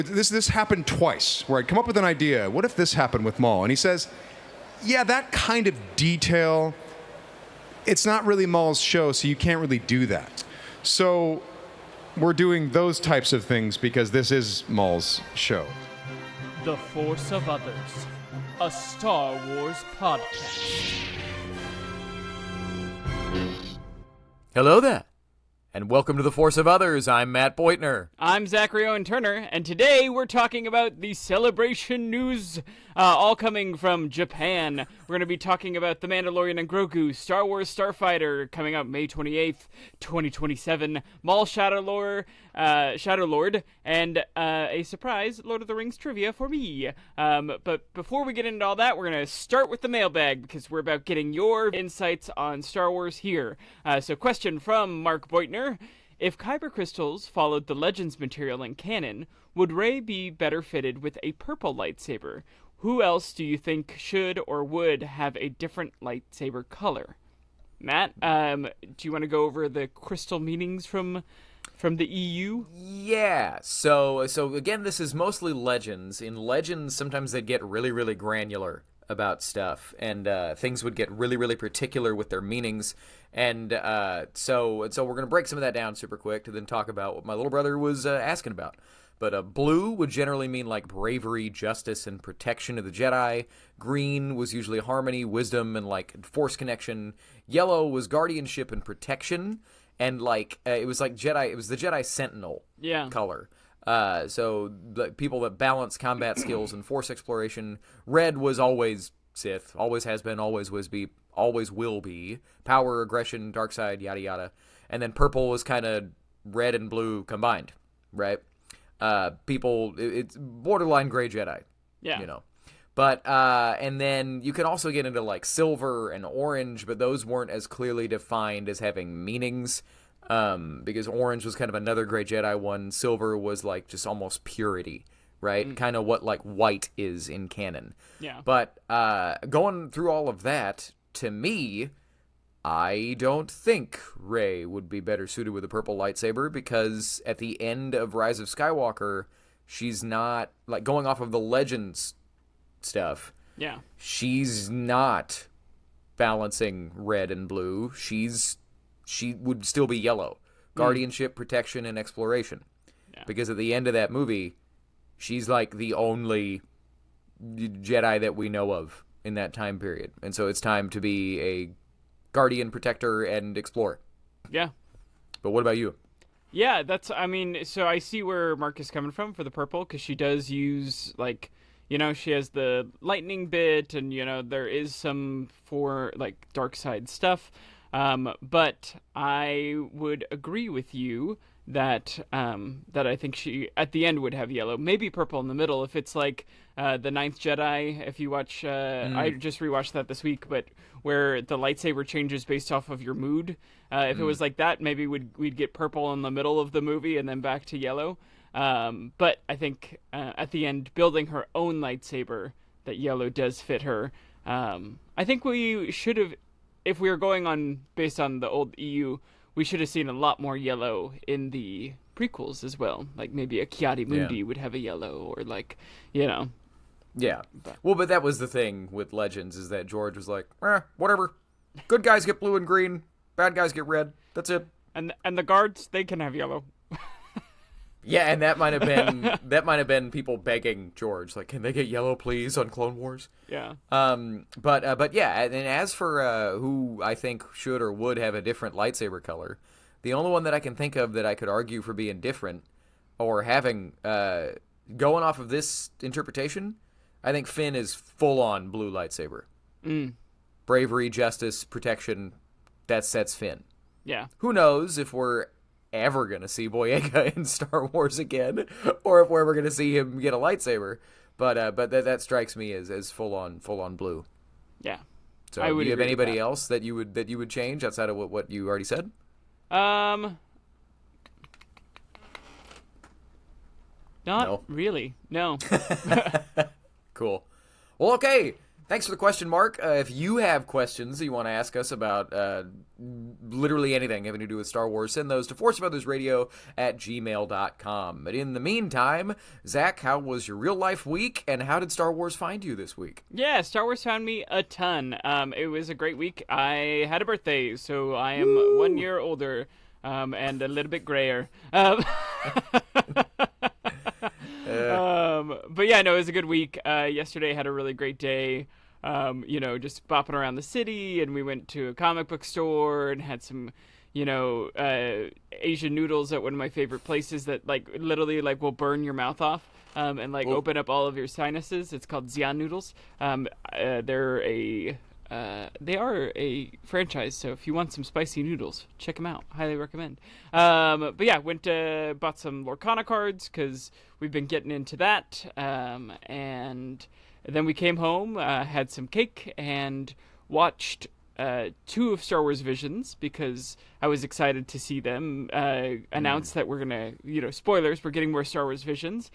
This happened twice, where I'd come up with an idea. What if this happened with Maul? And he says, yeah, that kind of detail, it's not really Maul's show, so you can't really do that. So we're doing those types of things because this is Maul's show. The Force of Others, a Star Wars podcast. Hello there, and welcome to The Force of Others. I'm Matt Beutner. I'm Zachary Owen Turner, and today we're talking about the celebration news, all coming from Japan. We're going to be talking about The Mandalorian and Grogu, Star Wars Starfighter, coming out May 28th, 2027, Maul SHADOWLORD, and a surprise Lord of the Rings trivia for me. But before we get into all that, we're going to start with the mailbag, because we're about getting your insights on Star Wars here. So question from Mark Beutner. If Kyber crystals followed the Legends material in canon, would Rey be better fitted with a purple lightsaber? Who else do you think should or would have a different lightsaber color? Matt, do you want to go over the crystal meanings from the EU? Yeah, so again, this is mostly Legends. In Legends, sometimes they'd get really, really granular about stuff, and things would get really, really particular with their meanings. And so we're going to break some of that down super quick to then talk about what my little brother was asking about. But blue would generally mean like bravery, justice, and protection of the Jedi. Green was usually harmony, wisdom, and like force connection. Yellow was guardianship and protection. And like it was like Jedi. It was the Jedi Sentinel color. So the people that balance combat skills and force exploration. Red was always Sith, always has been, always will be. Power, aggression, dark side, yada yada. And then purple was kind of red and blue combined, right? It's borderline gray Jedi. Yeah. You know. But, and then you can also get into, like, silver and orange, but those weren't as clearly defined as having meanings, because orange was kind of another gray Jedi one. Silver was, like, just almost purity, right? Kind of what, like, white is in canon. Yeah. But, going through all of that, to me, I don't think Rey would be better suited with a purple lightsaber, because at the end of Rise of Skywalker, she's not, like, going off of the Legends stuff. Yeah. She's not balancing red and blue. She would still be yellow. Guardianship, protection, and exploration. Yeah. Because at the end of that movie, she's like the only Jedi that we know of in that time period. And so it's time to be a guardian, protector, and explorer. Yeah. But what about you? Yeah, so I see where Mark is coming from for the purple, because she does use, like, you know, she has the lightning bit, and, you know, there is some for, like, dark side stuff. But I would agree with you that I think she, at the end, would have yellow. Maybe purple in the middle, if it's like the Ninth Jedi, if you watch, I just rewatched that this week, but where the lightsaber changes based off of your mood. If it was like that, maybe we'd get purple in the middle of the movie and then back to yellow. But I think at the end, building her own lightsaber, that yellow does fit her. I think we should have, if we were going on based on the old EU, we should have seen a lot more yellow in the prequels as well. Like maybe a Ki-Adi-Mundi would have a yellow, or like, you know. Yeah. Well, but that was the thing with Legends, is that George was like, whatever. Good guys get blue and green, bad guys get red. That's it. And the guards, they can have yellow. Yeah, and that might have been people begging George, like, can they get yellow, please, on Clone Wars? Yeah. But yeah, and as for who I think should or would have a different lightsaber color, the only one that I can think of that I could argue for being different or having going off of this interpretation, I think Finn is full on blue lightsaber. Bravery, justice, protection. That's Finn. Yeah. Who knows if we're ever going to see Boyega in Star Wars again, or if we're ever going to see him get a lightsaber. But that strikes me as full on blue. Yeah. So do you have anybody else that you would change outside of what you already said? Not really. No. Cool. Well, okay. Thanks for the question, Mark. If you have questions that you want to ask us about literally anything having to do with Star Wars, send those to forcefeathersradio@gmail.com. But in the meantime, Zach, how was your real-life week, and how did Star Wars find you this week? Yeah, Star Wars found me a ton. It was a great week. I had a birthday, so I am 1 year older and a little bit grayer. But yeah, no, it was a good week. Yesterday I had a really great day. Just bopping around the city, and we went to a comic book store and had some, Asian noodles at one of my favorite places that literally will burn your mouth off, and open up all of your sinuses. It's called Xian Noodles. They are a franchise, so if you want some spicy noodles, check them out. Highly recommend. But yeah, bought some Lorcana cards because we've been getting into that, and then we came home, had some cake, and watched 2 of Star Wars Visions because I was excited to see them announce that we're gonna, spoilers, we're getting more Star Wars Visions.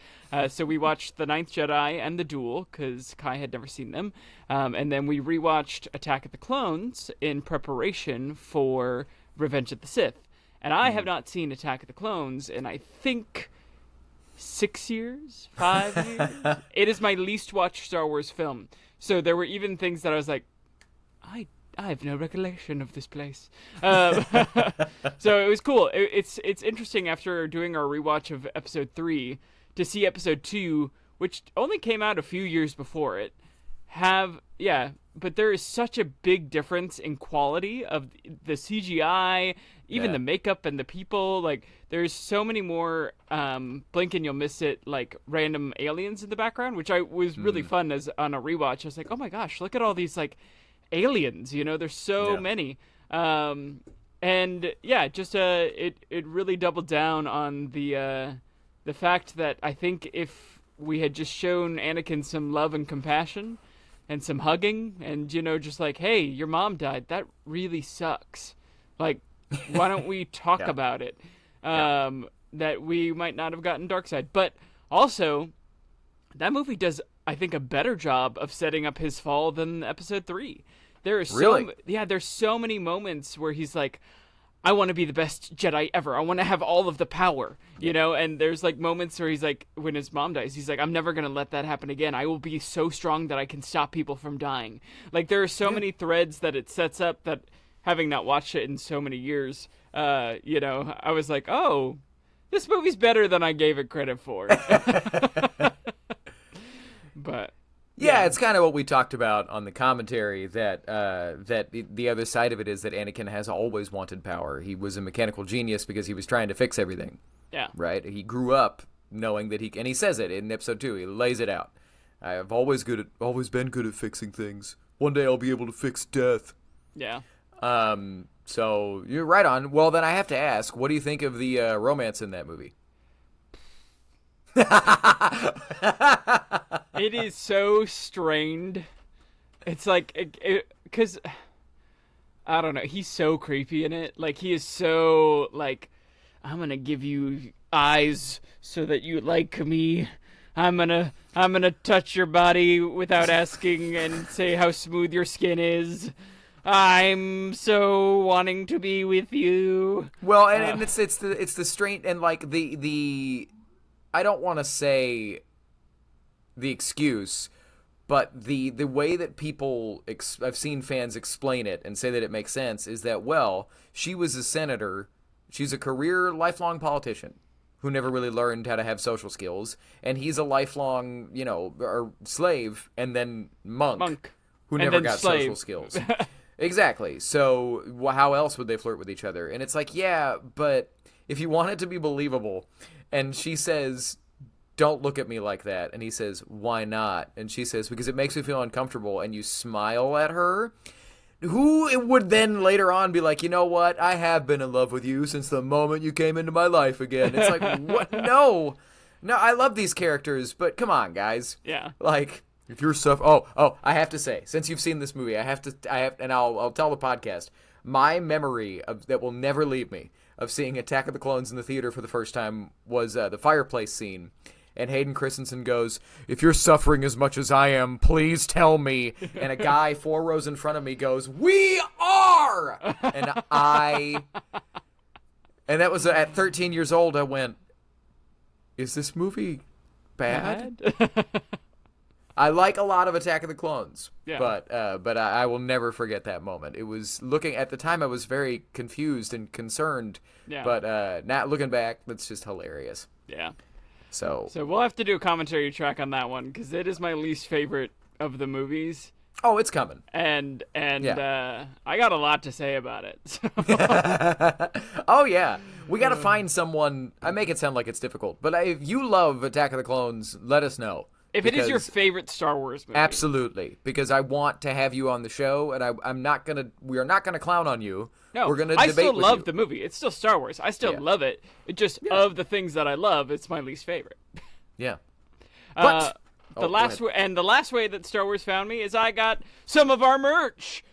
So we watched The Ninth Jedi and The Duel because Kai had never seen them, and then we rewatched Attack of the Clones in preparation for Revenge of the Sith. And I have not seen Attack of the Clones in, I think, 6 years, 5 years. It is my least watched Star Wars film. So there were even things that I was like, I have no recollection of this place. So it was cool. It's interesting after doing our rewatch of Episode 3 to see Episode 2, which only came out a few years before it, but there is such a big difference in quality of the CGI, even the makeup and the people. There's so many more blink and you'll miss it, random aliens in the background, which was really fun as on a rewatch. I was like, oh my gosh, look at all these aliens, there's so many. And yeah, just it really doubled down on the fact that I think if we had just shown Anakin some love and compassion and some hugging and, just hey, your mom died, that really sucks. Why don't we talk about it? That we might not have gotten Darkseid. But also, that movie does, I think, a better job of setting up his fall than Episode 3. There's so many moments where he's like, I want to be the best Jedi ever. I want to have all of the power, and there's moments where he's like, when his mom dies, he's like, I'm never going to let that happen again. I will be so strong that I can stop people from dying. There are so many threads that it sets up that, having not watched it in so many years, I was like, oh, this movie's better than I gave it credit for. But yeah, it's kind of what we talked about on the commentary, that the other side of it is that Anakin has always wanted power. He was a mechanical genius because he was trying to fix everything. Yeah. Right? He grew up knowing that and he says it in Episode 2. He lays it out. I've always been good at fixing things. One day I'll be able to fix death. Yeah. So you're right on. Well, then I have to ask, what do you think of the romance in that movie? It is so strained. It's because I don't know. He's so creepy in it. He is so I'm gonna give you eyes so that you like me. I'm gonna touch your body without asking and say how smooth your skin is. I'm so wanting to be with you. Well, and it's the strain and the I don't want to say the excuse, but the way that people I've seen fans explain it and say that it makes sense is that, well, she was a senator, she's a career lifelong politician who never really learned how to have social skills, and he's a lifelong, or slave and then monk who never got social skills. Exactly. So how else would they flirt with each other? And it's yeah, but if you want it to be believable, and she says, don't look at me like that, and he says, why not? And she says, because it makes me feel uncomfortable, and you smile at her, who would then later on be like, you know what? I have been in love with you since the moment you came into my life again. It's what? No, I love these characters, but come on, guys. Yeah. If you're I have to say, since you've seen this movie, and I'll tell the podcast, my memory that will never leave me of seeing Attack of the Clones in the theater for the first time was the fireplace scene. and Hayden Christensen goes, "If you're suffering as much as I am, please tell me." And a guy 4 rows in front of me goes, "We are!" And that was at 13 years old. I went, "Is this movie bad?" I like a lot of Attack of the Clones, but I will never forget that moment. It was at the time I was very confused and concerned, but not looking back, that's just hilarious. Yeah. So we'll have to do a commentary track on that one because it is my least favorite of the movies. Oh, it's coming. And I got a lot to say about it. So. Oh, yeah. We got to find someone. I make it sound like it's difficult, but if you love Attack of the Clones, let us know. If it is your favorite Star Wars movie. Absolutely, because I want to have you on the show, and we are not gonna clown on you. No, we're gonna I debate still with love you. the movie. It's still Star Wars. I still love it. It just, of the things that I love, it's my least favorite. Yeah. But the last way that Star Wars found me is I got some of our merch.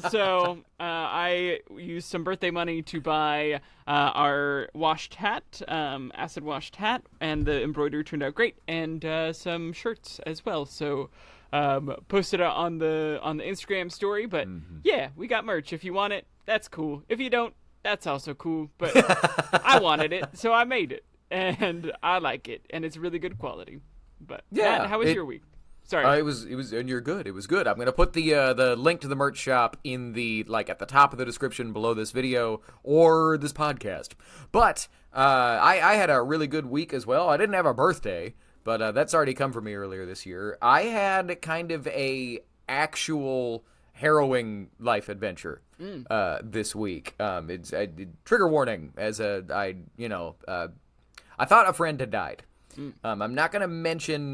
So I used some birthday money to buy our washed hat, acid washed hat, and the embroidery turned out great, and some shirts as well. So posted it on the Instagram story. But yeah, we got merch. If you want it, that's cool. If you don't, that's also cool. But I wanted it, so I made it, and I like it, and it's really good quality. But Matt, how was your week? Sorry. It was, and you're good. It was good. I'm gonna put the link to the merch shop in at the top of the description below this video or this podcast. But I had a really good week as well. I didn't have a birthday, but that's already come for me earlier this year. I had kind of a actual harrowing life adventure this week. It's trigger warning I thought a friend had died. I'm not going to mention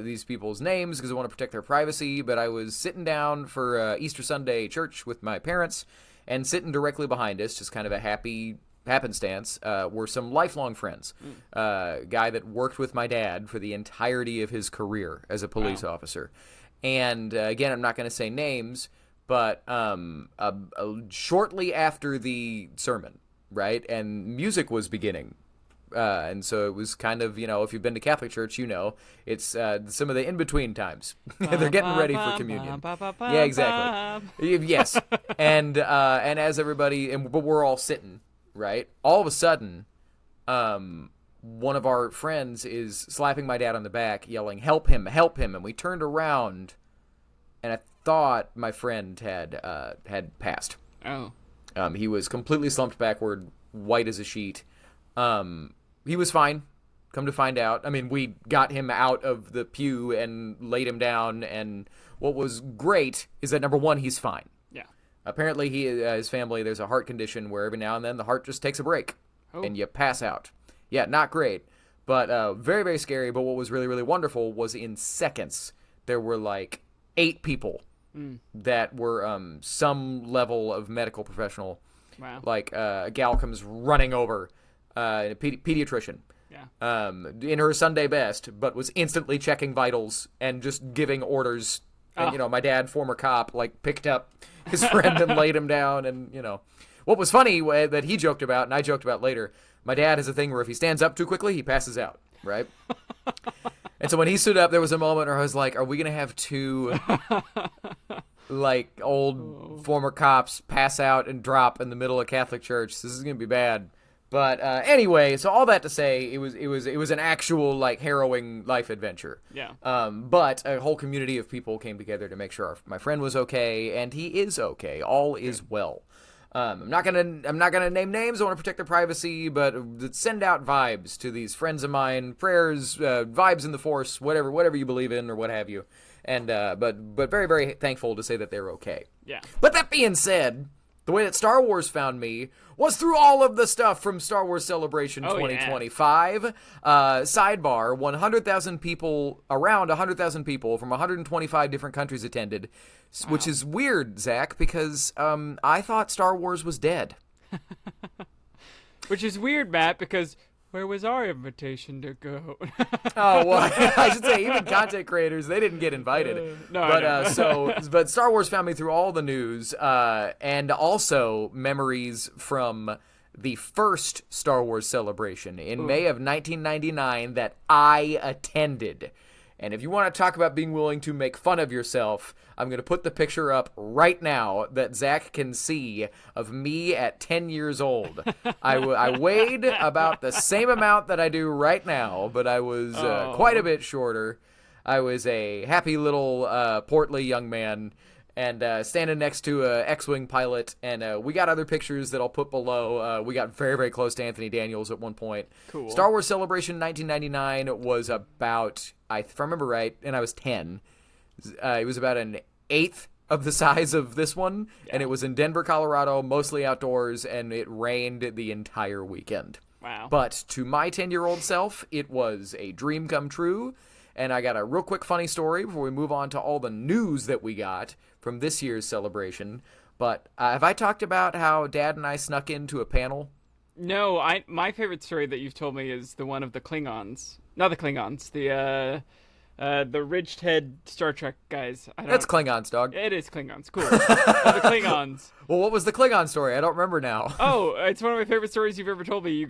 these people's names because I want to protect their privacy, but I was sitting down for Easter Sunday church with my parents, and sitting directly behind us, just kind of a happy happenstance, were some lifelong friends. Guy that worked with my dad for the entirety of his career as a police officer. And again, I'm not going to say names, but shortly after the sermon, right, and music was beginning. And so it was kind of, if you've been to Catholic Church, it's some of the in-between times. They're getting ready for communion. Yeah, exactly. Yes. And as everybody, but we're all sitting, right? All of a sudden, one of our friends is slapping my dad on the back, yelling, "Help him, help him." And we turned around, and I thought my friend had passed. Oh. He was completely slumped backward, white as a sheet. He was fine, come to find out. I mean, we got him out of the pew and laid him down, and what was great is that, number one, he's fine. Yeah. Apparently, his family, there's a heart condition where every now and then the heart just takes a break, and you pass out. Yeah, not great, but very, very scary. But what was really, really wonderful was in seconds, there were like 8 people that were some level of medical professional. Wow. Like a gal comes running over, a pediatrician, in her Sunday best, but was instantly checking vitals and just giving orders. And, my dad, former cop, picked up his friend and laid him down. And, what was funny that he joked about, and I joked about later, my dad has a thing where if he stands up too quickly, he passes out, right? And so when he stood up, there was a moment where I was like, are we going to have 2... old former cops pass out and drop in the middle of Catholic Church? This is gonna be bad. But anyway, so all that to say, it was an actual harrowing life adventure. Yeah. But a whole community of people came together to make sure my friend was okay, and he is okay. All is well. I'm not gonna name names. I want to protect their privacy, but send out vibes to these friends of mine. Prayers, vibes in the Force, whatever you believe in or what have you. And but very, very thankful to say that they're okay. Yeah. But that being said, the way that Star Wars found me was through all of the stuff from Star Wars Celebration 2025. Sidebar: 100,000 people, around 100,000 people from 125 different countries attended, which is weird, Zach, because I thought Star Wars was dead. Which is weird, Matt, because where was our invitation to go? Oh, well, I should say, even content creators, they didn't get invited. But Star Wars found me through all the news, and also memories from the first Star Wars Celebration in May of 1999 that I attended. And if you want to talk about being willing to make fun of yourself, I'm going to put the picture up right now that Zach can see of me at 10 years old. I weighed about the same amount that I do right now, but I was quite a bit shorter. I was a happy little portly young man and standing next to an X-Wing pilot, and we got other pictures that I'll put below. We got very, very close to Anthony Daniels at one point. Cool. Star Wars Celebration 1999 was about, if I remember right, and I was 10, it was about an eighth of the size of this one, and it was in Denver, Colorado, mostly outdoors, and it rained the entire weekend. Wow. But to my 10-year-old self, it was a dream come true. And I got a real quick funny story before we move on to all the news that we got from this year's celebration. But have I talked about how Dad and I snuck into a panel? No, my favorite story that you've told me is the one of the Klingons. Not the Klingons, the ridged head Star Trek guys. That's Klingons, dog. It is Klingons. Cool. The Klingons. Well, what was the Klingon story? I don't remember now. Oh, it's one of my favorite stories you've ever told me.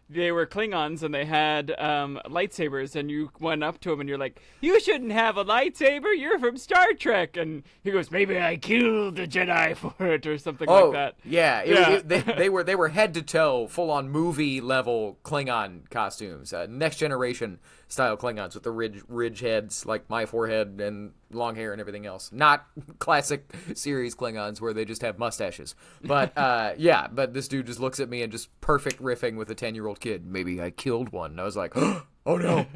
They were Klingons and they had lightsabers, and you went up to them and you're like, "You shouldn't have a lightsaber. You're from Star Trek." And he goes, "Maybe I killed a Jedi for it," or something like that. Yeah. They were head to toe, full on movie level Klingon costumes, Next Generation style Klingons with the ridge heads like my forehead and long hair and everything else. Not classic series Klingons where they just have mustaches. But but this dude just looks at me and just perfect riffing with a 10-year-old kid. "Maybe I killed one." And I was like, "Oh no."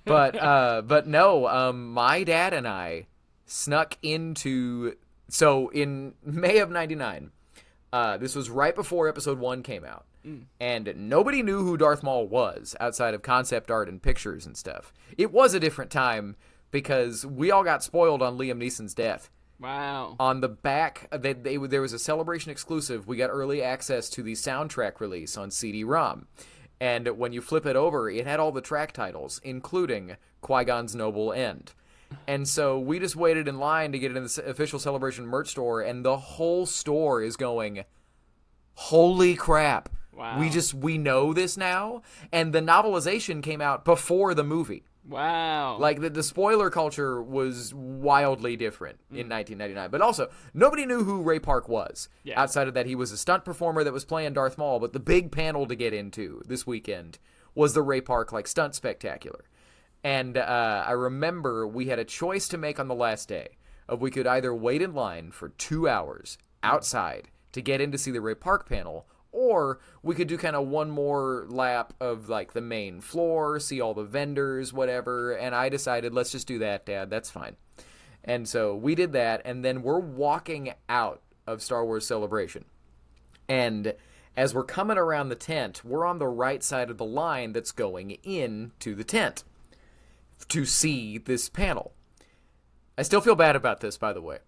but no, my dad and I snuck into, so in May of 99, this was right before episode 1 came out. And nobody knew who Darth Maul was outside of concept art and pictures and stuff. It was a different time because we all got spoiled on Liam Neeson's death. Wow. On the back, there was a Celebration exclusive. We got early access to the soundtrack release on CD-ROM. And when you flip it over, it had all the track titles, including Qui-Gon's Noble End. And so we just waited in line to get in the official Celebration merch store, and the whole store is going, "Holy crap." Wow. We know this now. And the novelization came out before the movie. Wow. Like, the spoiler culture was wildly different in 1999. But also, nobody knew who Ray Park was. Yeah. Outside of that, he was a stunt performer that was playing Darth Maul. But the big panel to get into this weekend was the Ray Park, stunt spectacular. And I remember we had a choice to make on the last day of we could either wait in line for 2 hours outside to get in to see the Ray Park panel, or we could do kind of one more lap of the main floor, see all the vendors, whatever. And I decided, let's just do that, Dad. That's fine. And so we did that. And then we're walking out of Star Wars Celebration. And as we're coming around the tent, we're on the right side of the line that's going into the tent to see this panel. I still feel bad about this, by the way.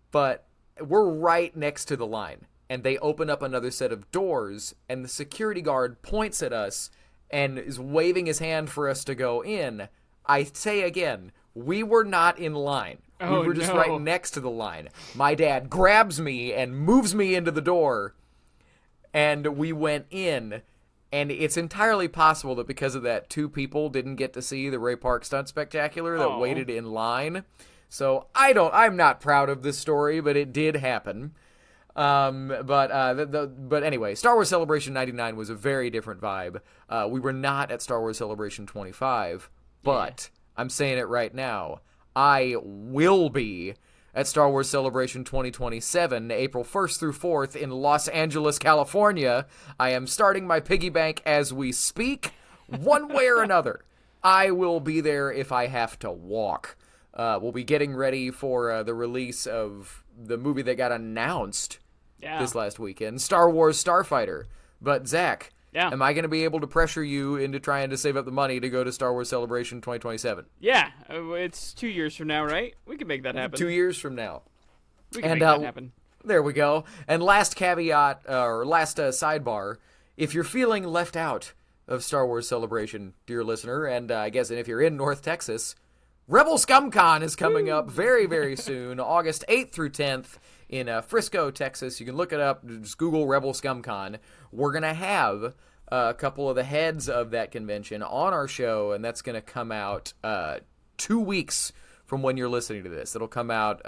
But we're right next to the line. And they open up another set of doors, and the security guard points at us and is waving his hand for us to go in. I say again, we were not in line. Oh, we were just no. right next to the line. My dad grabs me and moves me into the door, and we went in. And it's entirely possible that because of that, 2 people didn't get to see the Ray Park Stunt Spectacular that waited in line. So I'm not proud of this story, but it did happen. But anyway, Star Wars Celebration 99 was a very different vibe. We were not at Star Wars Celebration 25, but I'm saying it right now. I will be at Star Wars Celebration 2027, April 1st through 4th in Los Angeles, California. I am starting my piggy bank as we speak, one way or another. I will be there if I have to walk. We'll be getting ready for the release of the movie that got announced this last weekend, Star Wars Starfighter. But Zach, am I going to be able to pressure you into trying to save up the money to go to Star Wars Celebration 2027? Yeah, it's 2 years from now, right? We can make that happen. 2 years from now. We can make that happen. There we go. And last caveat, or last sidebar, if you're feeling left out of Star Wars Celebration, dear listener, and I guess if you're in North Texas, Rebel ScumCon is coming up very, very soon, August 8th through 10th in Frisco, Texas. You can look it up. Just Google Rebel ScumCon. We're going to have a couple of the heads of that convention on our show, and that's going to come out 2 weeks from when you're listening to this. It'll come out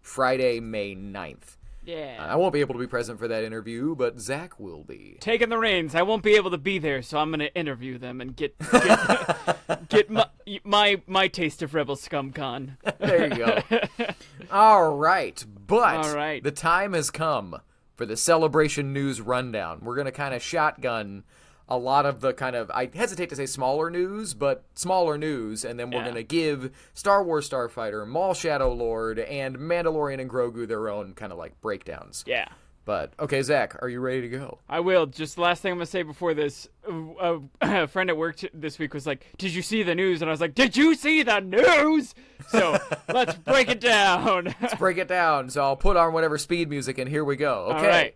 Friday, May 9th. Yeah. I won't be able to be present for that interview, but Zach will be. Taking the reins. I won't be able to be there, so I'm going to interview them and get my taste of Rebel ScumCon. There you go. All right. But All right. the time has come for the Celebration News Rundown. We're going to kind of shotgun a lot of the kind of, I hesitate to say smaller news, but smaller news, and then we're going to give Star Wars Starfighter, Maul SHADOWLORD, and Mandalorian and Grogu their own kind of like breakdowns. Yeah. But, okay, Zach, are you ready to go? I will. Just the last thing I'm going to say before this, a friend at work this week was like, did you see the news? And I was like, did you see the news? So let's break it down. Let's break it down. So I'll put on whatever speed music, and here we go. Okay. All right.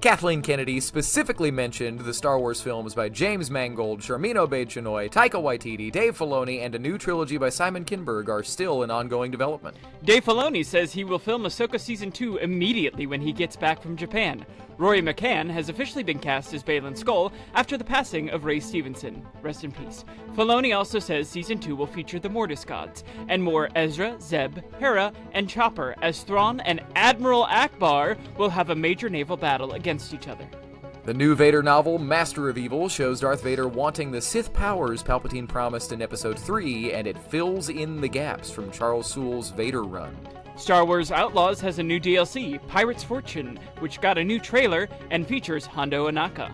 Kathleen Kennedy specifically mentioned the Star Wars films by James Mangold, Sharmeen Obaid-Chinoy, Taika Waititi, Dave Filoni, and a new trilogy by Simon Kinberg are still in ongoing development. Dave Filoni says he will film Ahsoka Season 2 immediately when he gets back from Japan. Rory McCann has officially been cast as Baylan Skoll after the passing of Ray Stevenson. Rest in peace. Filoni also says Season 2 will feature the Mortis gods, and more Ezra, Zeb, Hera, and Chopper as Thrawn and Admiral Akbar will have a major naval battle against each other. The new Vader novel, Master of Evil, shows Darth Vader wanting the Sith powers Palpatine promised in Episode 3, and it fills in the gaps from Charles Soule's Vader run. Star Wars Outlaws has a new DLC, Pirate's Fortune, which got a new trailer and features Hondo Ohnaka.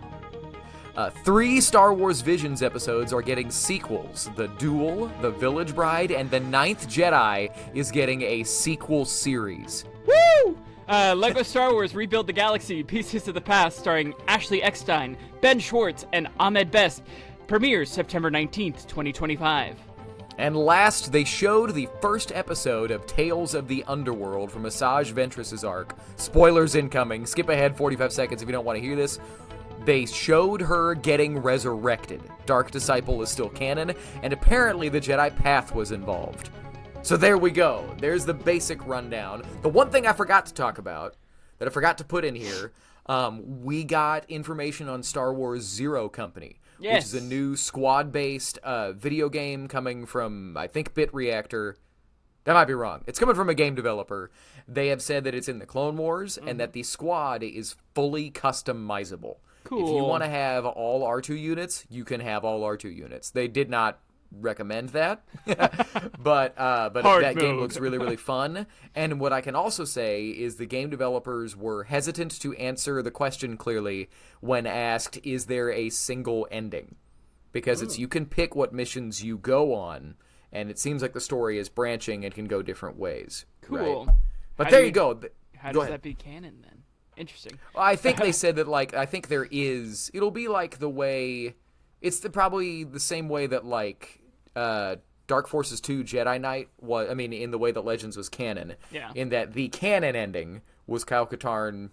3 Star Wars Visions episodes are getting sequels. The Duel, The Village Bride, and The Ninth Jedi is getting a sequel series. Woo! Lego Star Wars Rebuild the Galaxy, Pieces of the Past, starring Ashley Eckstein, Ben Schwartz, and Ahmed Best, premieres September 19th, 2025. And last, they showed the first episode of Tales of the Underworld from Asajj Ventress's arc. Spoilers incoming. Skip ahead 45 seconds if you don't want to hear this. They showed her getting resurrected. Dark Disciple is still canon, and apparently the Jedi Path was involved. So there we go. There's the basic rundown. The one thing I forgot to talk about, that I forgot to put in here, we got information on Star Wars Zero Company. Yes. Which is a new squad-based video game coming from, I think, Bit Reactor. That might be wrong. It's coming from a game developer. They have said that it's in the Clone Wars and that the squad is fully customizable. Cool. If you want to have all R2 units, you can have all R2 units. They did not recommend that, but that game looks really, really fun. And what I can also say is the game developers were hesitant to answer the question clearly when asked, is there a single ending? Because you can pick what missions you go on, and it seems like the story is branching and can go different ways. Cool. Right? But there you go. How Go does ahead. that be canon then? Interesting. I think they said that, like, I think there is, it'll be like the way, it's probably the same way that, like, Dark Forces 2 Jedi Knight was, I mean, in the way that Legends was canon. Yeah. In that the canon ending was Kyle Katarn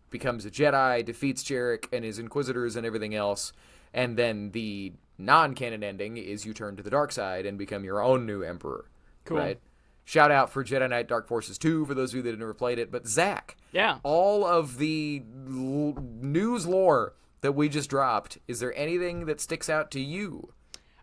becomes a Jedi, defeats Jarek and his Inquisitors and everything else, and then the non-canon ending is you turn to the dark side and become your own new Emperor. Cool. Right? Shout out for Jedi Knight Dark Forces 2 for those of you that have never played it. But Zach, Yeah. all of the news lore that we just dropped, is there anything that sticks out to you?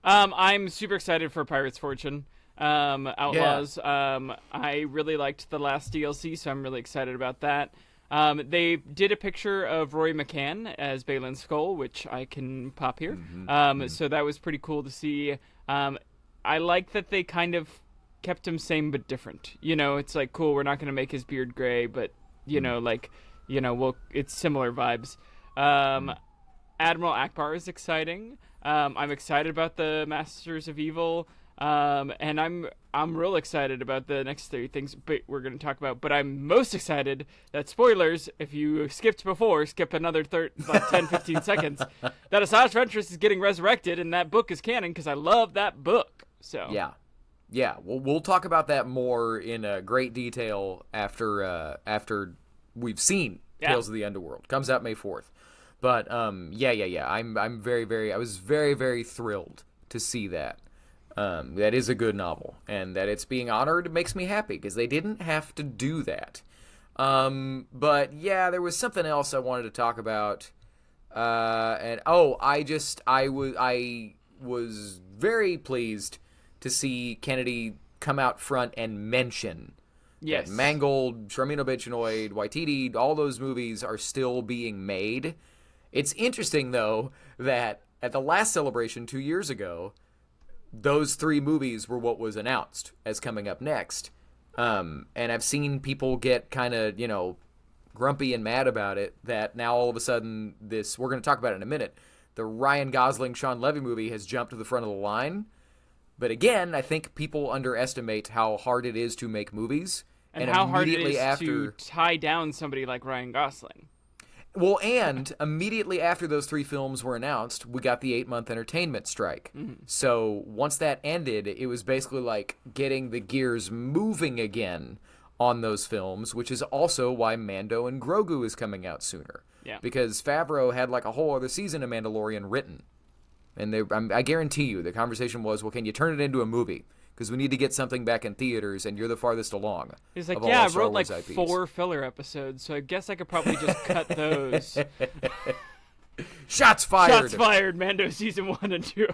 I'm super excited for Pirate's Fortune. Outlaws. I really liked the last DLC, so I'm really excited about that. They did a picture of Roy McCann as Baylan Skoll, which I can pop here. So that was pretty cool to see. I like that they kind of kept him same but different. You know, it's like, cool, we're not going to make his beard gray, but, you know, like, you know, it's similar vibes. Admiral Akbar is exciting. I'm excited about the Masters of Evil. And I'm real excited about the next 3 things we're going to talk about. But I'm most excited that, spoilers, if you skipped before, skip another 10, 15 seconds, that Asajj Ventress is getting resurrected, and that book is canon because I love that book. So Yeah. We'll talk about that more in great detail after we've seen Tales of the Underworld. Comes out May 4th. But I was very, very thrilled to see that. That is a good novel, and that it's being honored makes me happy because they didn't have to do that. But yeah, there was something else I wanted to talk about. I was very pleased to see Kennedy come out front and mention Yes. that Mangold, Sharmino Bechinoid, Waititi, all those movies are still being made. It's interesting, though, that at the last celebration 2 years ago, those 3 movies were what was announced as coming up next. And I've seen people get kind of, grumpy and mad about it, that now all of a sudden we're going to talk about it in a minute, the Ryan Gosling, Sean Levy movie has jumped to the front of the line. But again, I think people underestimate how hard it is to make movies. And how hard it is to tie down somebody like Ryan Gosling. Well, and immediately after those 3 films were announced, we got the 8-month entertainment strike. Mm-hmm. So once that ended, it was basically like getting the gears moving again on those films, which is also why Mando and Grogu is coming out sooner. Yeah. Because Favreau had like a whole other season of Mandalorian written. And I guarantee you, the conversation was, well, can you turn it into a movie? Because we need to get something back in theaters, and you're the farthest along. He's like, yeah, I wrote like IPs. 4 filler episodes, so I guess I could probably just cut those. Shots fired. Shots fired. Mando season 1 and 2.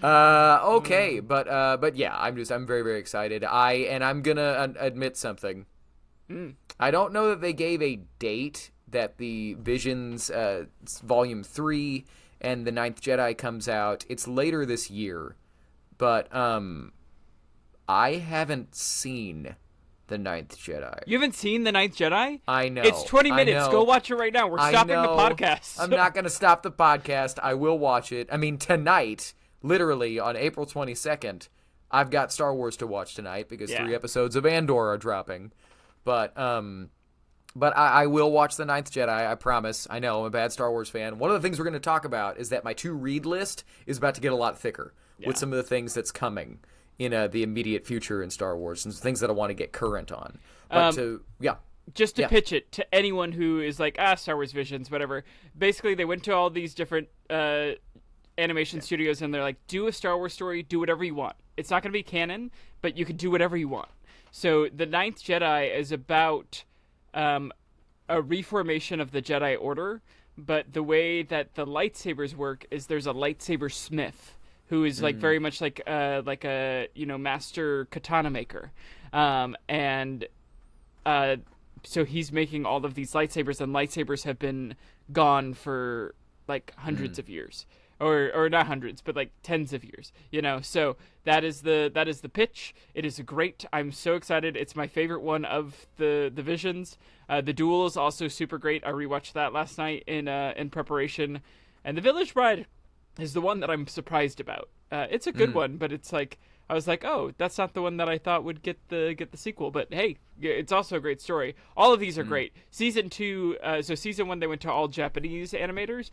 Okay, but yeah, I'm very, very excited. I'm gonna admit something. I don't know that they gave a date that the Visions Volume 3 and the Ninth Jedi comes out. It's later this year, but I haven't seen the Ninth Jedi. You haven't seen the Ninth Jedi? I know. It's 20 minutes. Go watch it right now. We're stopping the podcast. I'm not going to stop the podcast. I will watch it. I mean, tonight, literally on April 22nd, I've got Star Wars to watch tonight because 3 episodes of Andor are dropping. But I will watch the Ninth Jedi, I promise. I know, I'm a bad Star Wars fan. One of the things we're going to talk about is that my to-read list is about to get a lot thicker with some of the things that's coming in the immediate future in Star Wars and things that I want to get current on. But just to pitch it to anyone who is like, Star Wars Visions, whatever. Basically, they went to all these different animation studios, and they're like, do a Star Wars story, do whatever you want. It's not going to be canon, but you can do whatever you want. So the Ninth Jedi is about a reformation of the Jedi Order, but the way that the lightsabers work is there's a lightsaber smith who is like very much like a master katana maker, so he's making all of these lightsabers, and lightsabers have been gone for like hundreds of years. Or not hundreds, but like tens of years, So that is the pitch. It is great. I'm so excited. It's my favorite one of the Visions. The Duel is also super great. I rewatched that last night in preparation, and The Village Bride is the one that I'm surprised about. It's a good one, but it's like I was like, oh, that's not the one that I thought would get the sequel. But hey, it's also a great story. All of these are great. Season 2, so season 1 they went to all Japanese animators.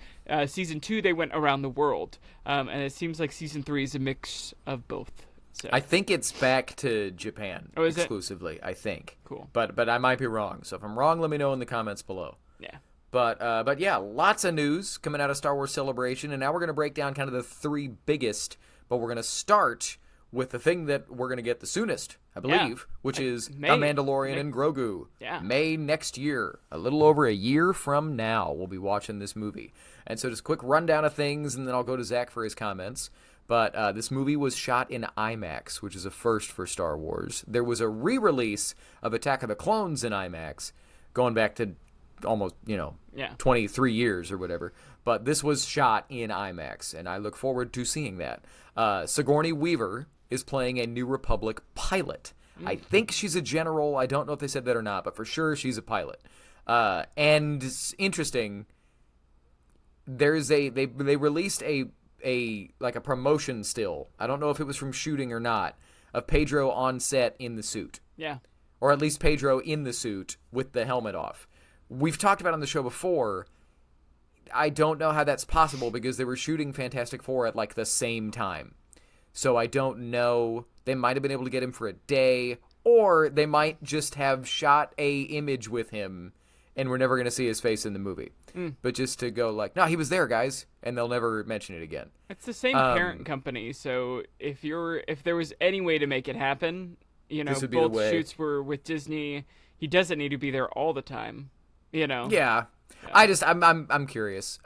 Season 2 they went around the world, and it seems like season 3 is a mix of both. So. I think it's back to Japan exclusively. It? I think. Cool. But I might be wrong. So if I'm wrong, let me know in the comments below. Yeah. But yeah, lots of news coming out of Star Wars Celebration, and now we're gonna break down kind of the 3 biggest. But we're gonna start with the thing that we're going to get the soonest, I believe, which is The Mandalorian and Grogu. Yeah. May next year. A little over a year from now, we'll be watching this movie. And so just a quick rundown of things, and then I'll go to Zach for his comments. But this movie was shot in IMAX, which is a first for Star Wars. There was a re-release of Attack of the Clones in IMAX, going back to almost, 23 years or whatever. But this was shot in IMAX, and I look forward to seeing that. Sigourney Weaver is playing a New Republic pilot. I think she's a general. I don't know if they said that or not, but for sure she's a pilot. And it's interesting. There's they released a promotion still. I don't know if it was from shooting or not, of Pedro on set in the suit. Yeah. Or at least Pedro in the suit with the helmet off. We've talked about it on the show before. I don't know how that's possible because they were shooting Fantastic Four at like the same time. So I don't know. They might have been able to get him for a day, or they might just have shot a image with him and we're never going to see his face in the movie. But just to go like, no, he was there, guys, and they'll never mention it again. It's the same parent company, so if there was any way to make it happen, This would be the both way. shoots were with Disney. He doesn't need to be there all the time, Yeah. I'm curious.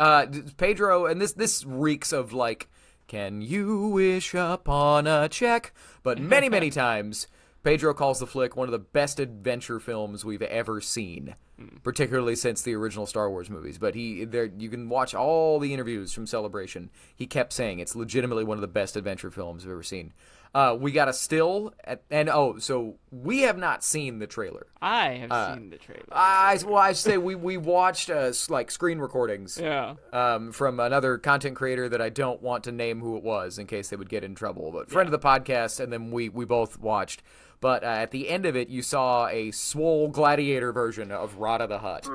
Pedro, and this reeks of like, can you wish upon a check? But many, many times, Pedro calls the flick one of the best adventure films we've ever seen, particularly since the original Star Wars movies. But you can watch all the interviews from Celebration. He kept saying it's legitimately one of the best adventure films I've ever seen. We got a still, so we have not seen the trailer. I have seen the trailer. I should say we watched like screen recordings. Yeah. From another content creator that I don't want to name who it was in case they would get in trouble, but friend of the podcast, and then we both watched. But at the end of it, you saw a swole gladiator version of Rada the Hutt.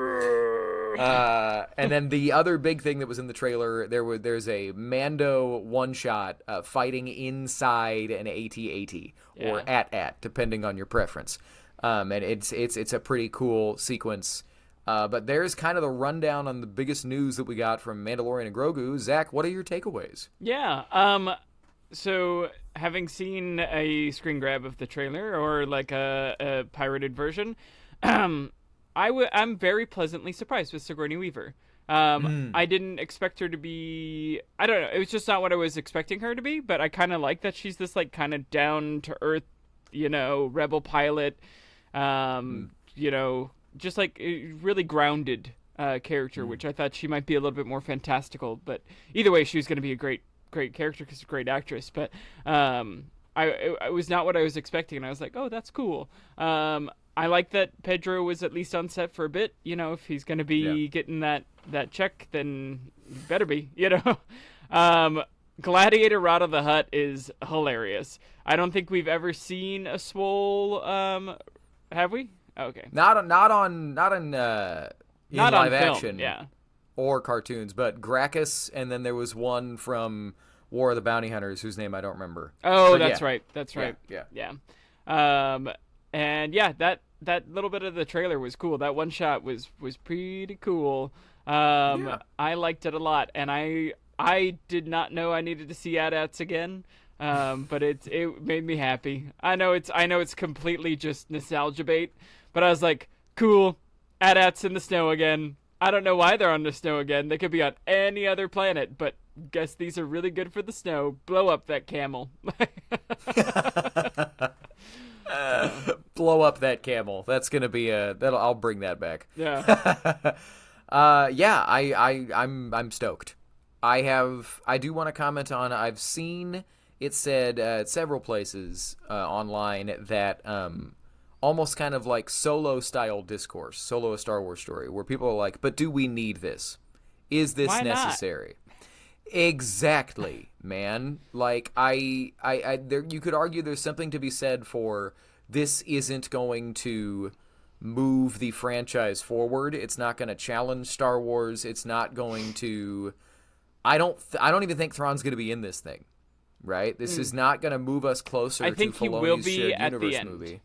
And then the other big thing that was in the trailer, there's a Mando one-shot fighting inside an AT-AT or AT-AT, depending on your preference. And it's a pretty cool sequence. But there's kind of the rundown on the biggest news that we got from Mandalorian and Grogu. Zach, what are your takeaways? Yeah. So having seen a screen grab of the trailer or like a pirated version, I'm very pleasantly surprised with Sigourney Weaver. I didn't expect her to be. I don't know. It was just not what I was expecting her to be. But I kind of like that she's this like kind of down to earth, rebel pilot. Just like a really grounded character, which I thought she might be a little bit more fantastical. But either way, she was going to be a great character because she's a great actress. But it was not what I was expecting, and I was like, oh, that's cool. I like that Pedro was at least on set for a bit. If he's going to be getting that check, then he better be. Gladiator Rada the Hutt is hilarious. I don't think we've ever seen a swole. Have we? Okay. Not in live on film, action. yeah. Or cartoons, but Gracchus, and then there was one from War of the Bounty Hunters whose name I don't remember. Oh, but that's right. That's right. Yeah. And yeah, that little bit of the trailer was cool. That one shot was pretty cool. I liked it a lot, and I did not know I needed to see AT-ATs again. But it made me happy. I know it's completely just nostalgia bait, but I was like, cool, AT-ATs in the snow again. I don't know why they're on the snow again. They could be on any other planet, but guess these are really good for the snow. Blow up that camel. Blow up that camel. That's gonna be I'll bring that back. Yeah. I'm stoked. I do want to comment on. I've seen it said at several places online that almost kind of like Solo style discourse, Solo a Star Wars story, where people are like, but do we need this? Is this Why not? necessary? Exactly, man. Like you could argue there's something to be said for this isn't going to move the franchise forward. It's not going to challenge Star Wars. It's not going to. I don't even think Thrawn's going to be in this thing, right? This is not going to move us closer I think to he will Filoni's be shared at the universe end. movie.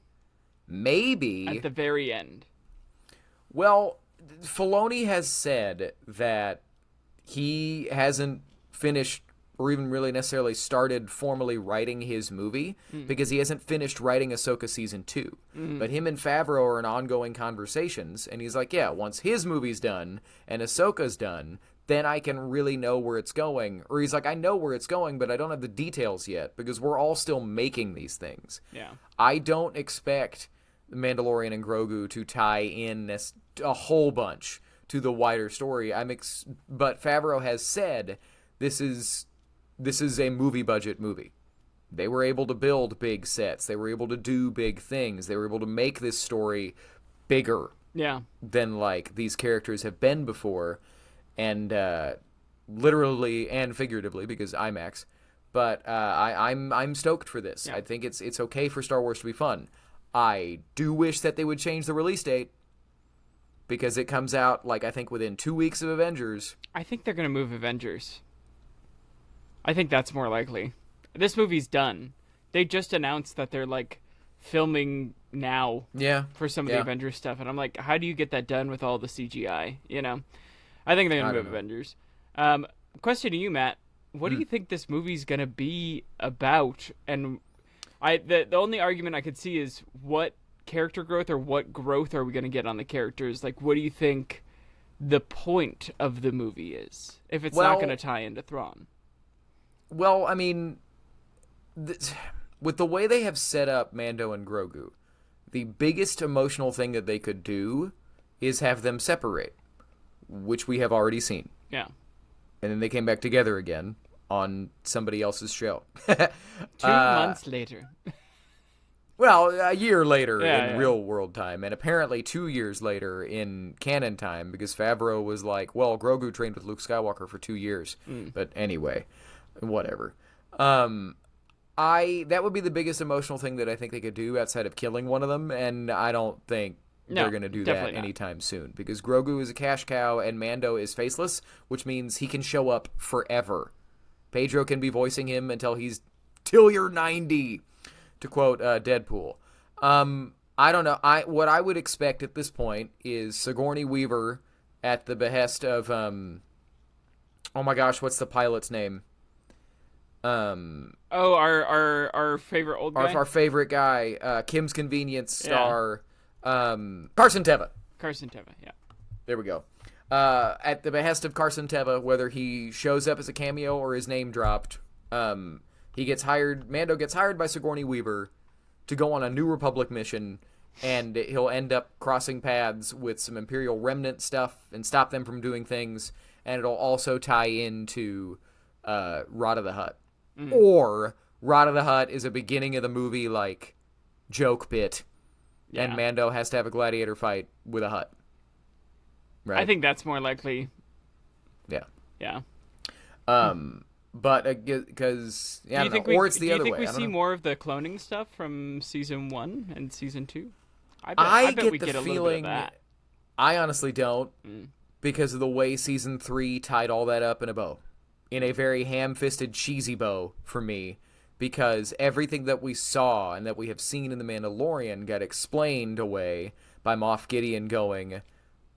Maybe At the very end. Well, Filoni has said that he hasn't finished or even really necessarily started formally writing his movie because he hasn't finished writing Ahsoka Season 2. But him and Favreau are in ongoing conversations, and he's like, yeah, once his movie's done and Ahsoka's done, then I can really know where it's going. Or he's like, I know where it's going, but I don't have the details yet because we're all still making these things. Yeah. I don't expect The Mandalorian and Grogu to tie in a whole bunch to the wider story. But Favreau has said this is a movie budget movie. They were able to build big sets. They were able to do big things. They were able to make this story bigger than like these characters have been before, and literally and figuratively because IMAX. But I'm stoked for this. Yeah. I think it's okay for Star Wars to be fun. I do wish that they would change the release date because it comes out like I think within 2 weeks of Avengers. I think they're going to move Avengers. I think that's more likely. This movie's done. They just announced that they're like filming now Yeah. for some of the Avengers stuff, and I'm like, how do you get that done with all the CGI? You know, I think they're gonna move Avengers. Question to you, Matt: what do you think this movie's gonna be about? And the only argument I could see is what character growth or what growth are we gonna get on the characters? Like, what do you think the point of the movie is if it's not gonna tie into Thrawn? Well, I mean, with the way they have set up Mando and Grogu, the biggest emotional thing that they could do is have them separate, which we have already seen. Yeah. And then they came back together again on somebody else's show. 2 months later. Well, a year later in real world time, and apparently 2 years later in canon time, because Favreau was like, well, Grogu trained with Luke Skywalker for 2 years. But anyway, whatever. That would be the biggest emotional thing that I think they could do outside of killing one of them, and I don't think they're going to do that anytime soon, because Grogu is a cash cow and Mando is faceless, which means he can show up forever. Pedro can be voicing him until you're 90, to quote Deadpool. I don't know. What I would expect at this point is Sigourney Weaver at the behest of oh my gosh, what's the pilot's name? Our favorite old guy? Our favorite guy, Kim's Convenience star, Carson Teva. Carson Teva, yeah. There we go. At the behest of Carson Teva, whether he shows up as a cameo or his name dropped, Mando gets hired by Sigourney Weaver to go on a New Republic mission, and he'll end up crossing paths with some Imperial Remnant stuff and stop them from doing things, and it'll also tie into Rot of the Hutt. Or Rot of the Hutt is a beginning of the movie, like, joke bit, and Mando has to have a gladiator fight with a Hutt. Right? I think that's more likely. Yeah. Yeah. But because or it's the other way. Do you think we see more of the cloning stuff from season 1 and season 2? I bet we get a little bit of that. I honestly don't, because of the way season 3 tied all that up in a bow, in a very ham-fisted, cheesy bow for me. Because everything that we saw and that we have seen in The Mandalorian got explained away by Moff Gideon going,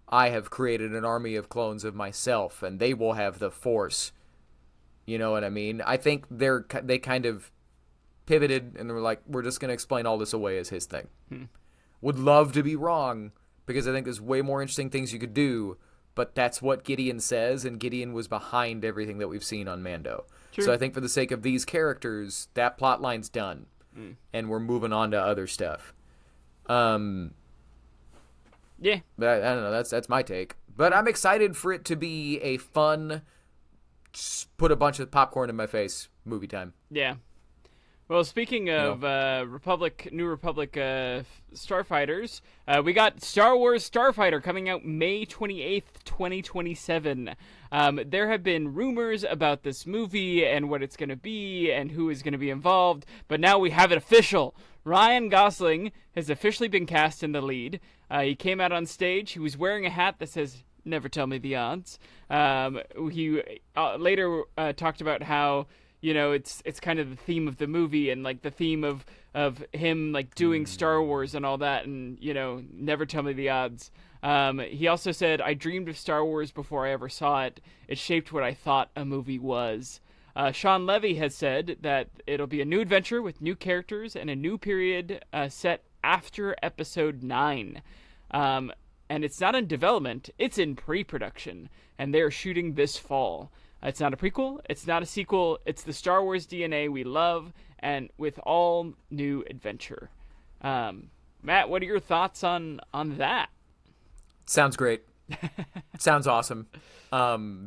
I have created an army of clones of myself, and they will have the Force. You know what I mean? I think they kind of pivoted, and they were like, we're just going to explain all this away as his thing. Would love to be wrong, because I think there's way more interesting things you could do, but that's what Gideon says, and Gideon was behind everything that we've seen on Mando. True. So I think for the sake of these characters, that plot line's done, and we're moving on to other stuff. Yeah. But I don't know, that's my take. But I'm excited for it to be a fun, put a bunch of popcorn in my face movie time. Yeah. Well, speaking of New Republic starfighters, we got Star Wars Starfighter coming out May 28th, 2027. There have been rumors about this movie and what it's going to be and who is going to be involved, but now we have it official. Ryan Gosling has officially been cast in the lead. He came out on stage. He was wearing a hat that says, "Never tell me the odds." He later talked about how, you know, it's kind of the theme of the movie and like the theme of him like doing Star Wars and all that, and, you know, never tell me the odds. He also said, I dreamed of Star Wars before I ever saw it. It shaped what I thought a movie was. Sean Levy has said that it'll be a new adventure with new characters and a new period set after Episode 9. And it's not in development, it's in pre-production, and they're shooting this fall. It's not a prequel, it's not a sequel, it's the Star Wars DNA we love, and with all new adventure. Matt, what are your thoughts on that? Sounds great. Sounds awesome.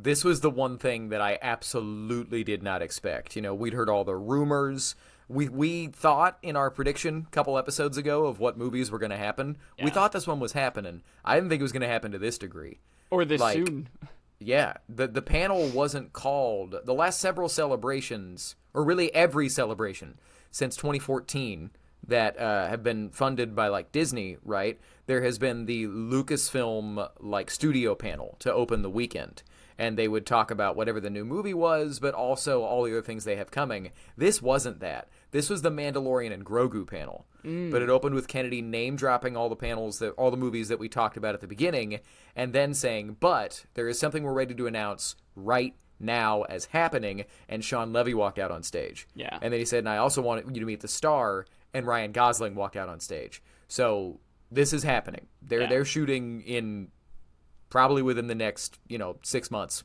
This was the one thing that I absolutely did not expect. You know, we'd heard all the rumors. We thought in our prediction a couple episodes ago of what movies were going to happen. Yeah. We thought this one was happening. I didn't think it was going to happen to this degree. Or this soon. Yeah. The panel wasn't called. The last several celebrations, or really every celebration since 2014 that have been funded by like Disney, right? There has been the Lucasfilm like studio panel to open the weekend. and they would talk about whatever the new movie was, but also all the other things they have coming. This wasn't that. This was the Mandalorian and Grogu panel. But it opened with Kennedy name-dropping all the movies that we talked about at the beginning, and then saying, but there is something we're ready to announce right now as happening, and Sean Levy walked out on stage. Yeah. And then he said, and I also want you to meet the star, and Ryan Gosling walked out on stage. So this is happening. They're shooting in probably within the next 6 months.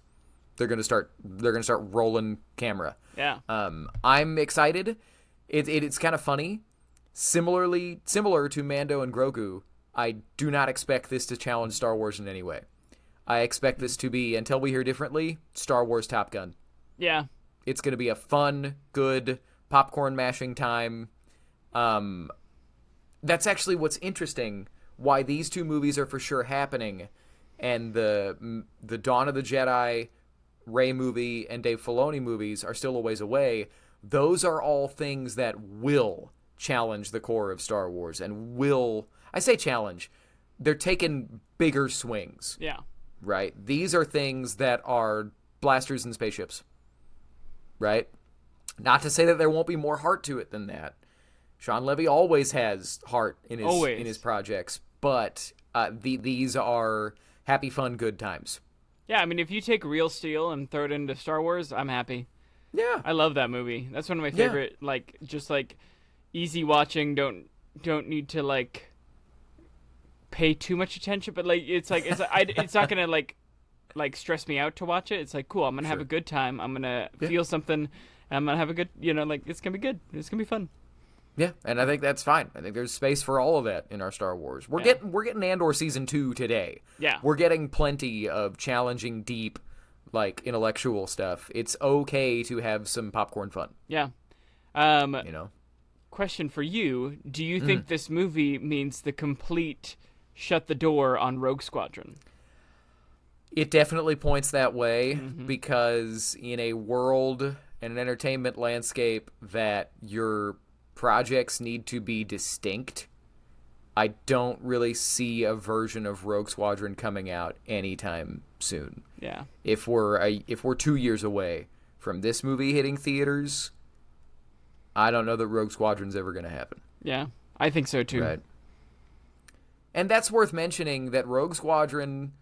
They're gonna start rolling camera. Yeah. I'm excited. It's kind of funny. Similar to Mando and Grogu, I do not expect this to challenge Star Wars in any way. I expect this to be, until we hear differently, Star Wars Top Gun. Yeah. It's going to be a fun, good, popcorn mashing time. That's actually what's interesting, why these two movies are for sure happening, and the Dawn of the Jedi, Rey movie, and Dave Filoni movies are still a ways away. Those are all things that will challenge the core of Star Wars, and I say challenge, they're taking bigger swings. Yeah. Right? These are things that are blasters and spaceships. Right? Not to say that there won't be more heart to it than that. Sean Levy always has heart in his projects, but these are happy, fun, good times. Yeah, I mean, if you take Real Steel and throw it into Star Wars, I'm happy. Yeah. I love that movie. That's one of my favorite, just easy watching, don't need to pay too much attention, but it's not gonna stress me out to watch it. It's cool, I'm gonna have a good time, I'm gonna feel something, and I'm gonna have a good, it's gonna be good, it's gonna be fun. Yeah, and I think that's fine. I think there's space for all of that in our Star Wars. We're getting Andor season 2 today. Yeah, we're getting plenty of challenging, deep, intellectual stuff. It's okay to have some popcorn fun. Yeah. Question for you: do you think this movie means the complete shut the door on Rogue Squadron? It definitely points that way, because in a world and an entertainment landscape that your projects need to be distinct, I don't really see a version of Rogue Squadron coming out anytime soon. Yeah. If we're 2 years away from this movie hitting theaters, I don't know that Rogue Squadron's ever going to happen. Yeah, I think so too. Right. And that's worth mentioning, that Rogue Squadron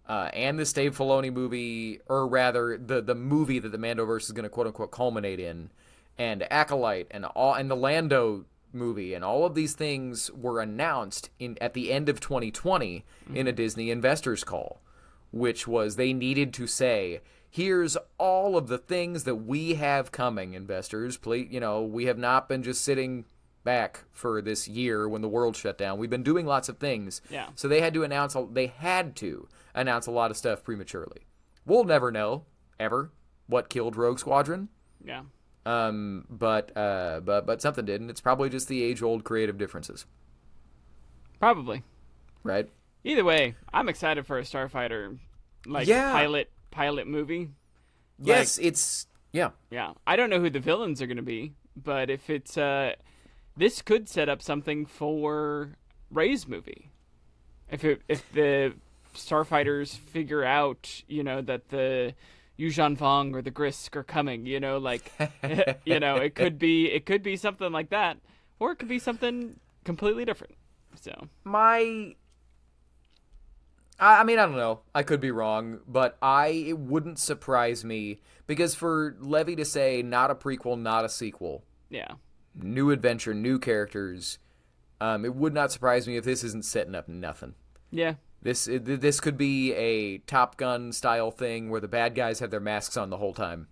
and this Dave Filoni movie, or rather the movie that the Mandoverse is going to quote unquote culminate in, and Acolyte and the Lando movie, and all of these things were announced at the end of 2020 in a Disney investors call, which was they needed to say, here's all of the things that we have coming, investors. Please, we have not been just sitting back for this year when the world shut down. We've been doing lots of things. Yeah. So they had to announce a lot of stuff prematurely. We'll never know ever what killed Rogue Squadron. Yeah. But something did, and it's probably just the age-old creative differences. Probably. Right? Either way, I'm excited for a Starfighter pilot movie. Yes, it's yeah. I don't know who the villains are going to be, but if it's this could set up something for Rey's movie. If the Starfighters figure out, that the Yuuzhan Vong or the Grisk are coming, it could be something like that, or it could be something completely different. So I don't know. I could be wrong, but it wouldn't surprise me, because for Levy to say not a prequel, not a sequel, new adventure, new characters, it would not surprise me if this isn't setting up nothing. Yeah. This could be a Top Gun style thing where the bad guys have their masks on the whole time.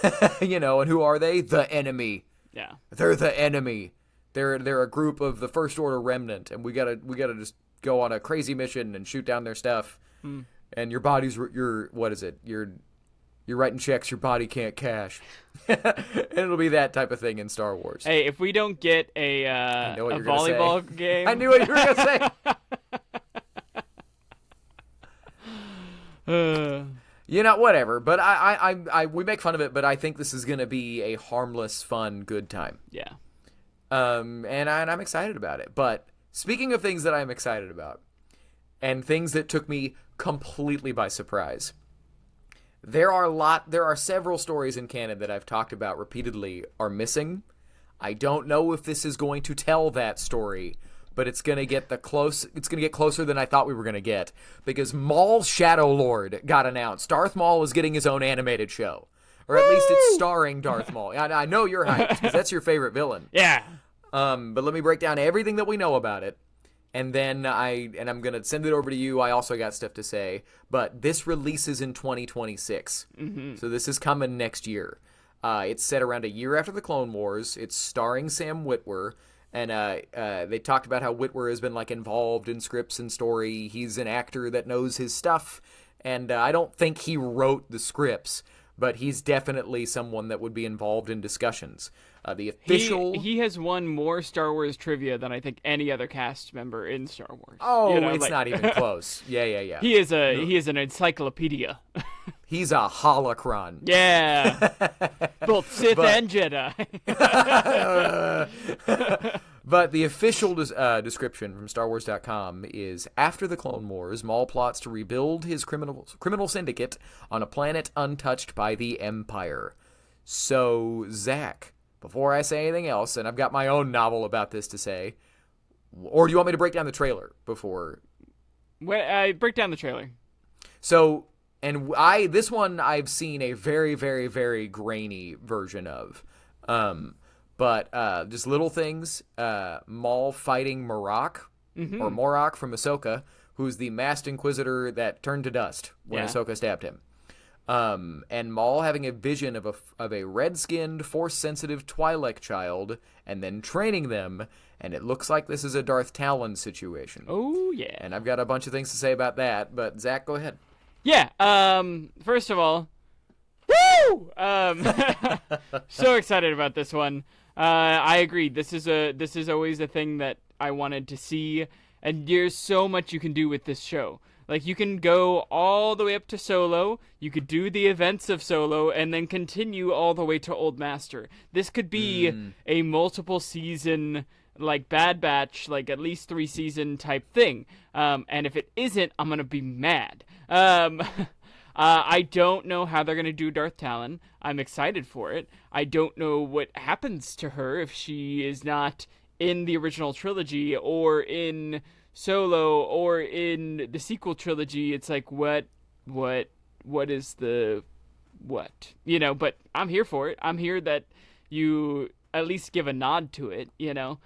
And who are they? The enemy. Yeah. They're the enemy. They're a group of the First Order remnant, and we gotta just go on a crazy mission and shoot down their stuff. And your body's what is it? You're writing checks your body can't cash. And it'll be that type of thing in Star Wars. Hey, if we don't get a volleyball game, I knew what you were gonna say. Whatever. But we make fun of it, but I think this is gonna be a harmless, fun, good time. Yeah. And I'm excited about it. But speaking of things that I'm excited about, and things that took me completely by surprise, There are several stories in canon that I've talked about repeatedly are missing. I don't know if this is going to tell that story, but it's going to get closer than I thought we were going to get, because Maul SHADOWLORD got announced. Darth Maul is getting his own animated show. Or at least it's starring Darth Maul. I know you're hyped because that's your favorite villain. Yeah. But let me break down everything that we know about it. And then I'm going to send it over to you. I also got stuff to say. But this releases in 2026. Mm-hmm. So this is coming next year. It's set around a year after the Clone Wars. It's starring Sam Witwer. And they talked about how Witwer has been like involved in scripts and story. He's an actor that knows his stuff. And I don't think he wrote the scripts, but he's definitely someone that would be involved in discussions. The official... He has won more Star Wars trivia than I think any other cast member in Star Wars. Oh, it's not even close. Yeah. He is an encyclopedia. He's a holocron. Yeah. Both Sith and Jedi. But the official description from StarWars.com is, after the Clone Wars, Maul plots to rebuild his criminal syndicate on a planet untouched by the Empire. So, Zach, before I say anything else, and I've got my own novel about this to say, or do you want me to break down the trailer before? Break down the trailer. So, this one I've seen a very, very, very grainy version of. But just little things. Maul fighting Marok, or Morok from Ahsoka, who's the masked inquisitor that turned to dust when Ahsoka stabbed him. And Maul having a vision of a red-skinned, Force-sensitive Twi'lek child, and then training them, and it looks like this is a Darth Talon situation. Oh, yeah. And I've got a bunch of things to say about that, but Zach, go ahead. Yeah, first of all, woo! So excited about this one. I agree. This is always a thing that I wanted to see, and there's so much you can do with this show. Like, you can go all the way up to Solo, you could do the events of Solo, and then continue all the way to Old Master. This could be a multiple season, like, Bad Batch, like, at least 3 season type thing. And if it isn't, I'm gonna be mad. I don't know how they're going to do Darth Talon. I'm excited for it. I don't know what happens to her if she is not in the original trilogy or in Solo or in the sequel trilogy. It's like, what is the what? You know, but I'm here for it. I'm here that you at least give a nod to it, you know.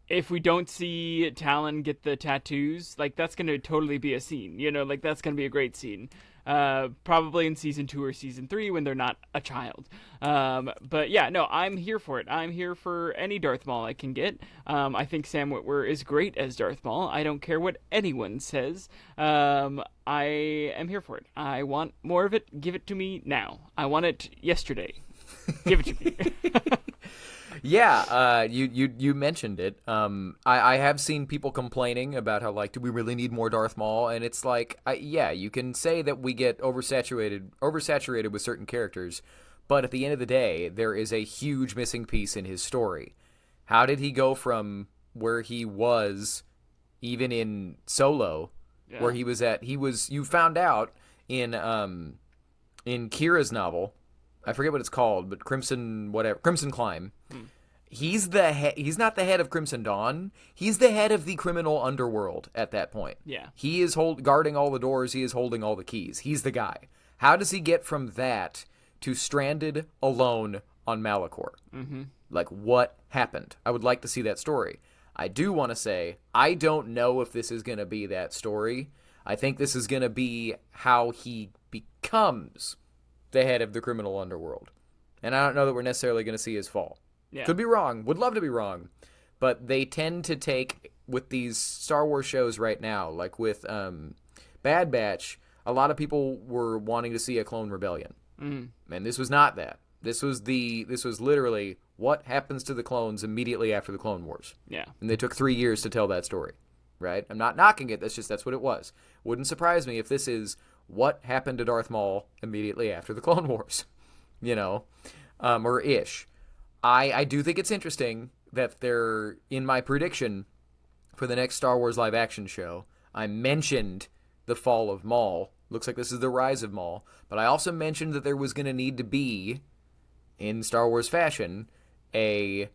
If we don't see Talon get the tattoos, like, that's going to totally be a scene, you know, like, that's going to be a great scene. Probably in season 2 or season 3 when they're not a child. But yeah, no, I'm here for it. I'm here for any Darth Maul I can get. I think Sam Witwer is great as Darth Maul. I don't care what anyone says. I am here for it. I want more of it. Give it to me now. I want it yesterday. Give it to me. Yeah, you mentioned it. I have seen people complaining about how, like, do we really need more Darth Maul? And it's like, yeah, you can say that we get oversaturated with certain characters, but at the end of the day, there is a huge missing piece in his story. How did he go from where he was, even in Solo, where he was at? You found out in Kira's novel, I forget what it's called, but Crimson Climb. He's not the head of Crimson Dawn. He's the head of the criminal underworld at that point. Yeah. He is guarding all the doors. He is holding all the keys. He's the guy. How does he get from that to stranded alone on Malachor? Mm-hmm. Like, what happened? I would like to see that story. I do want to say, I don't know if this is going to be that story. I think this is going to be how he becomes the head of the criminal underworld. And I don't know that we're necessarily going to see his fall. Yeah. Could be wrong. Would love to be wrong. But they tend to take, with these Star Wars shows right now, like with Bad Batch, a lot of people were wanting to see a clone rebellion. Mm-hmm. And this was not that. This was literally what happens to the clones immediately after the Clone Wars. Yeah. And they took 3 years to tell that story. Right? I'm not knocking it. That's what it was. Wouldn't surprise me if this is what happened to Darth Maul immediately after the Clone Wars, you know, or ish. I do think it's interesting that they're, in my prediction for the next Star Wars live action show, I mentioned the fall of Maul Looks like this is the rise of Maul. But I also mentioned that there was going to need to be, in Star Wars fashion, a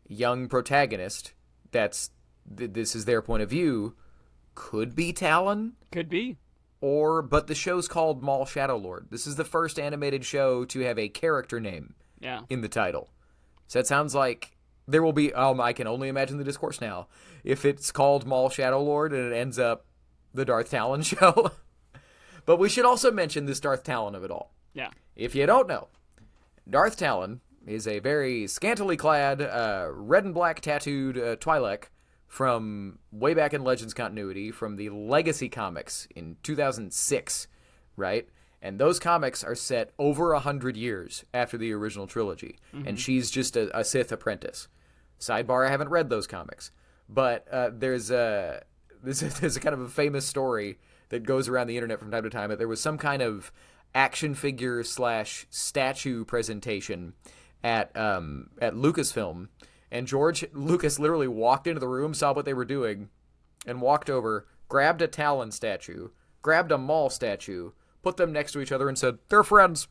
young protagonist this is their point of view. Could be Talon. Could be. But the show's called Maul SHADOWLORD. This is the first animated show to have a character name in the title. So that sounds like there will be, I can only imagine the discourse now. If it's called Maul SHADOWLORD and it ends up the Darth Talon show. But we should also mention this Darth Talon of it all. Yeah. If you don't know, Darth Talon is a very scantily clad, red and black tattooed Twi'lek from way back in Legends continuity, from the Legacy comics in 2006, right? And those comics are set over 100 years after the original trilogy, and she's just a Sith apprentice. Sidebar: I haven't read those comics, but there's a kind of a famous story that goes around the internet from time to time that there was some kind of action figure / statue presentation at Lucasfilm, and George Lucas literally walked into the room, saw what they were doing, and walked over, grabbed a Talon statue, grabbed a Maul statue, put them next to each other, and said, "They're friends."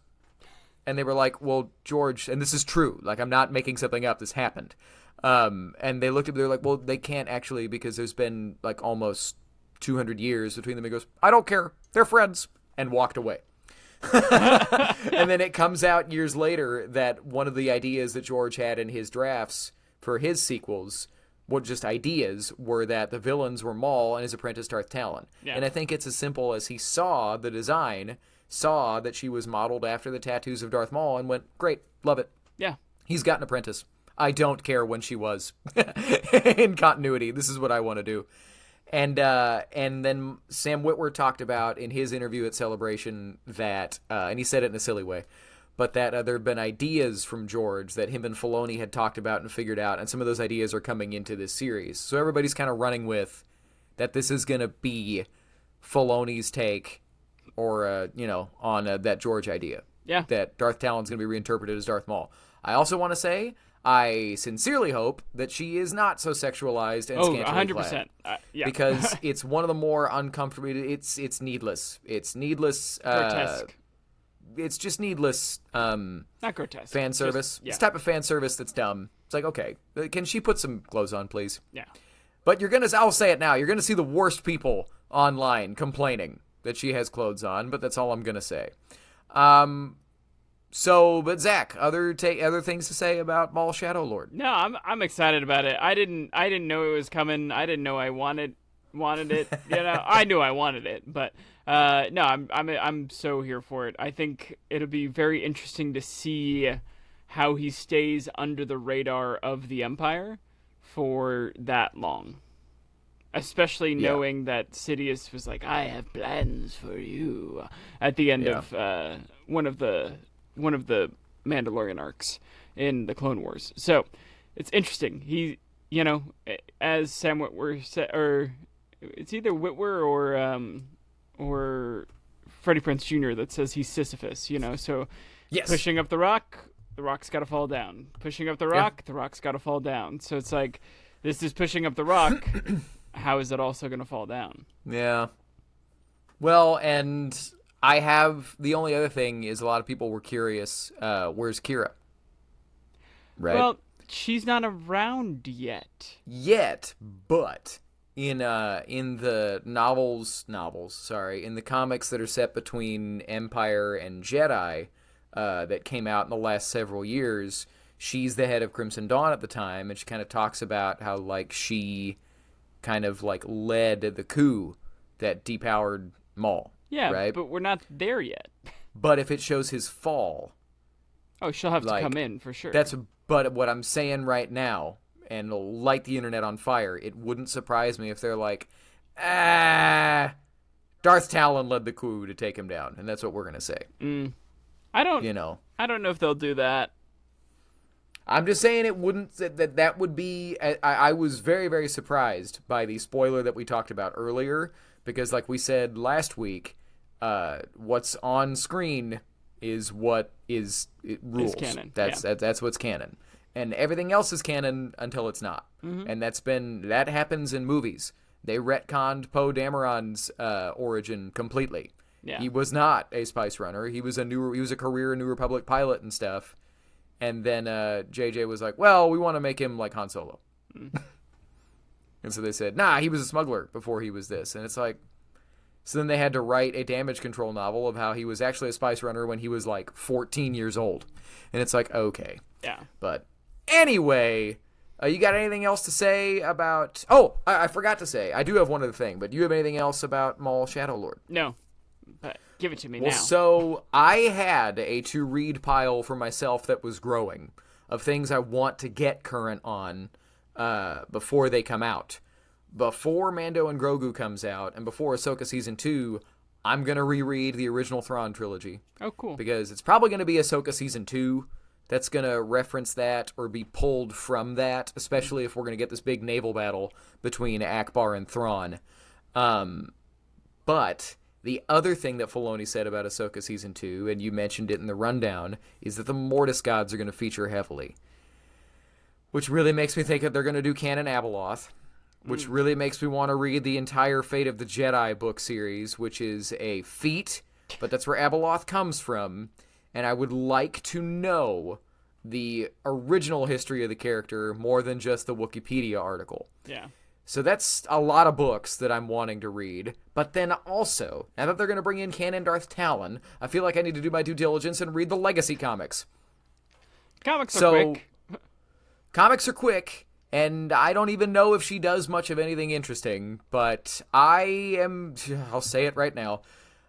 And they were like, "Well, George," and this is true, like, I'm not making something up, this happened. And they looked at me, they're like, "Well, they can't actually, because there's been like almost 200 years between them." He goes, "I don't care, they're friends," and walked away. And then it comes out years later that one of the ideas that George had in his drafts for his sequels, were that the villains were Maul and his apprentice Darth Talon. Yeah. And I think it's as simple as he saw the design, saw that she was modeled after the tattoos of Darth Maul, and went, "Great, love it. Yeah. He's got an apprentice. I don't care when she was." In continuity, this is what I want to do. And then Sam Witwer talked about in his interview at Celebration that, and he said it in a silly way, but that there have been ideas from George that him and Filoni had talked about and figured out, and some of those ideas are coming into this series. So everybody's kind of running with that this is going to be Filoni's take, or on that George idea. Yeah. That Darth Talon's going to be reinterpreted as Darth Maul. I also want to say, I sincerely hope that she is not so sexualized and scantily 100%. Yeah. Because it's one of the more uncomfortable. It's needless. It's needless. Grotesque. It's just needless. Not grotesque. Fan service. It's type of fan service that's dumb. It's like, okay, can she put some clothes on, please? Yeah. But I'll say it now. You're gonna see the worst people online complaining that she has clothes on. But that's all I'm gonna say. But Zach, other things to say about Maul SHADOWLORD? No, I'm excited about it. I didn't know it was coming. I didn't know I wanted it. I knew I wanted it, but no, I'm so here for it. I think it'll be very interesting to see how he stays under the radar of the Empire for that long. Especially knowing that Sidious was like, "I have plans for you," at the end of one of the Mandalorian arcs in the Clone Wars. So it's interesting. He, as Sam Witwer said, or it's either Witwer or Freddie Prinze Jr. that says he's Sisyphus. So yes. Pushing up the rock's got to fall down. Pushing up the rock, the rock's got to fall down. So it's like, this is pushing up the rock. How is it also going to fall down? Yeah. Well, and I have, the only other thing is a lot of people were curious, where's Kira? Right? Well, she's not around yet. But in the in the comics that are set between Empire and Jedi, that came out in the last several years, she's the head of Crimson Dawn at the time, and she kind of talks about how, like, she kind of, like, led the coup that depowered Maul. Yeah, right? But we're not there yet. But if it shows his fall... Oh, she'll have to come in, for sure. But what I'm saying right now, and it'll light the internet on fire, it wouldn't surprise me if they're like, Darth Talon led the coup to take him down, and that's what we're going to say. I don't know if they'll do that. I'm just saying it wouldn't, that would be... I was very, very surprised by the spoiler that we talked about earlier, because like we said last week, what's on screen is what rules. Is canon. That's what's canon. And everything else is canon until it's not. Mm-hmm. And that happens in movies. They retconned Poe Dameron's origin completely. Yeah. He was not a Spice Runner. He was a career New Republic pilot and stuff. And then JJ was like, well, we want to make him like Han Solo. And so they said, nah, he was a smuggler before he was this. And it's like, so then they had to write a damage control novel of how he was actually a Spice Runner when he was like 14 years old. And it's like, okay. Yeah. But anyway, you got anything else to say about... Oh, I forgot to say. I do have one other thing, but do you have anything else about Maul SHADOWLORD? No, but give it to me Well, now. so I had a to-read pile for myself that was growing of things I want to get current on before they come out. Before Mando and Grogu comes out, and before Ahsoka Season 2, I'm going to reread the original Thrawn trilogy. Oh, cool. Because it's probably going to be Ahsoka Season 2 that's going to reference that or be pulled from that, especially if we're going to get this big naval battle between Akbar and Thrawn. But the other thing that Filoni said about Ahsoka Season 2, and you mentioned it in the rundown, is that the Mortis gods are going to feature heavily. Which really makes me think that they're going to do canon Abeloth. Which really makes me want to read the entire Fate of the Jedi book series, which is a feat, but that's where Abeloth comes from. And I would like to know the original history of the character more than just the Wikipedia article. Yeah. So that's a lot of books that I'm wanting to read. But then also, now that they're going to bring in canon Darth Talon, I feel like I need to do my due diligence and read the Legacy comics. Comics are quick. Comics are quick. And I don't even know if she does much of anything interesting, but I'll say it right now,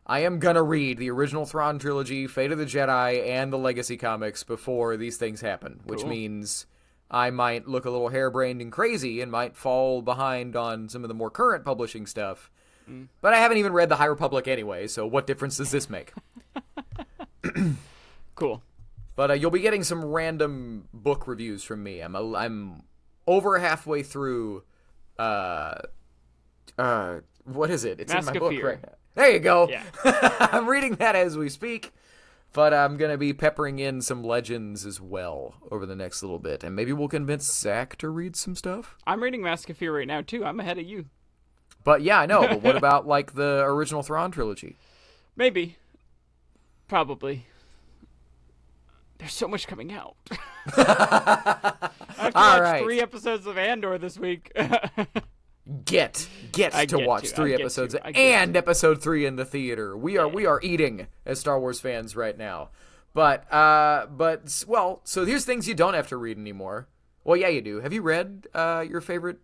I am gonna read the original Thrawn trilogy, Fate of the Jedi, and the Legacy comics before these things happen, which means I might look a little harebrained and crazy and might fall behind on some of the more current publishing stuff. But I haven't even read the High Republic anyway, so what difference does this make? Cool. But you'll be getting some random book reviews from me. I'm over halfway through, what is it? It's Mask in my of book Fear. right now. There you go. Yeah. I'm reading that as we speak, but I'm going to be peppering in some Legends as well over the next little bit, and maybe we'll convince Zach to read some stuff. I'm reading Mask of Fear right now, too. I'm ahead of you. But yeah, I know, but what about, like, the original Thrawn trilogy? Maybe. Probably. There's so much coming out. I have to watch 3 episodes of Andor this week. Get to watch 3 episodes and episode 3 in the theater. We are eating as Star Wars fans right now. But so here's things you don't have to read anymore. Well, yeah, you do. Have you read your favorite?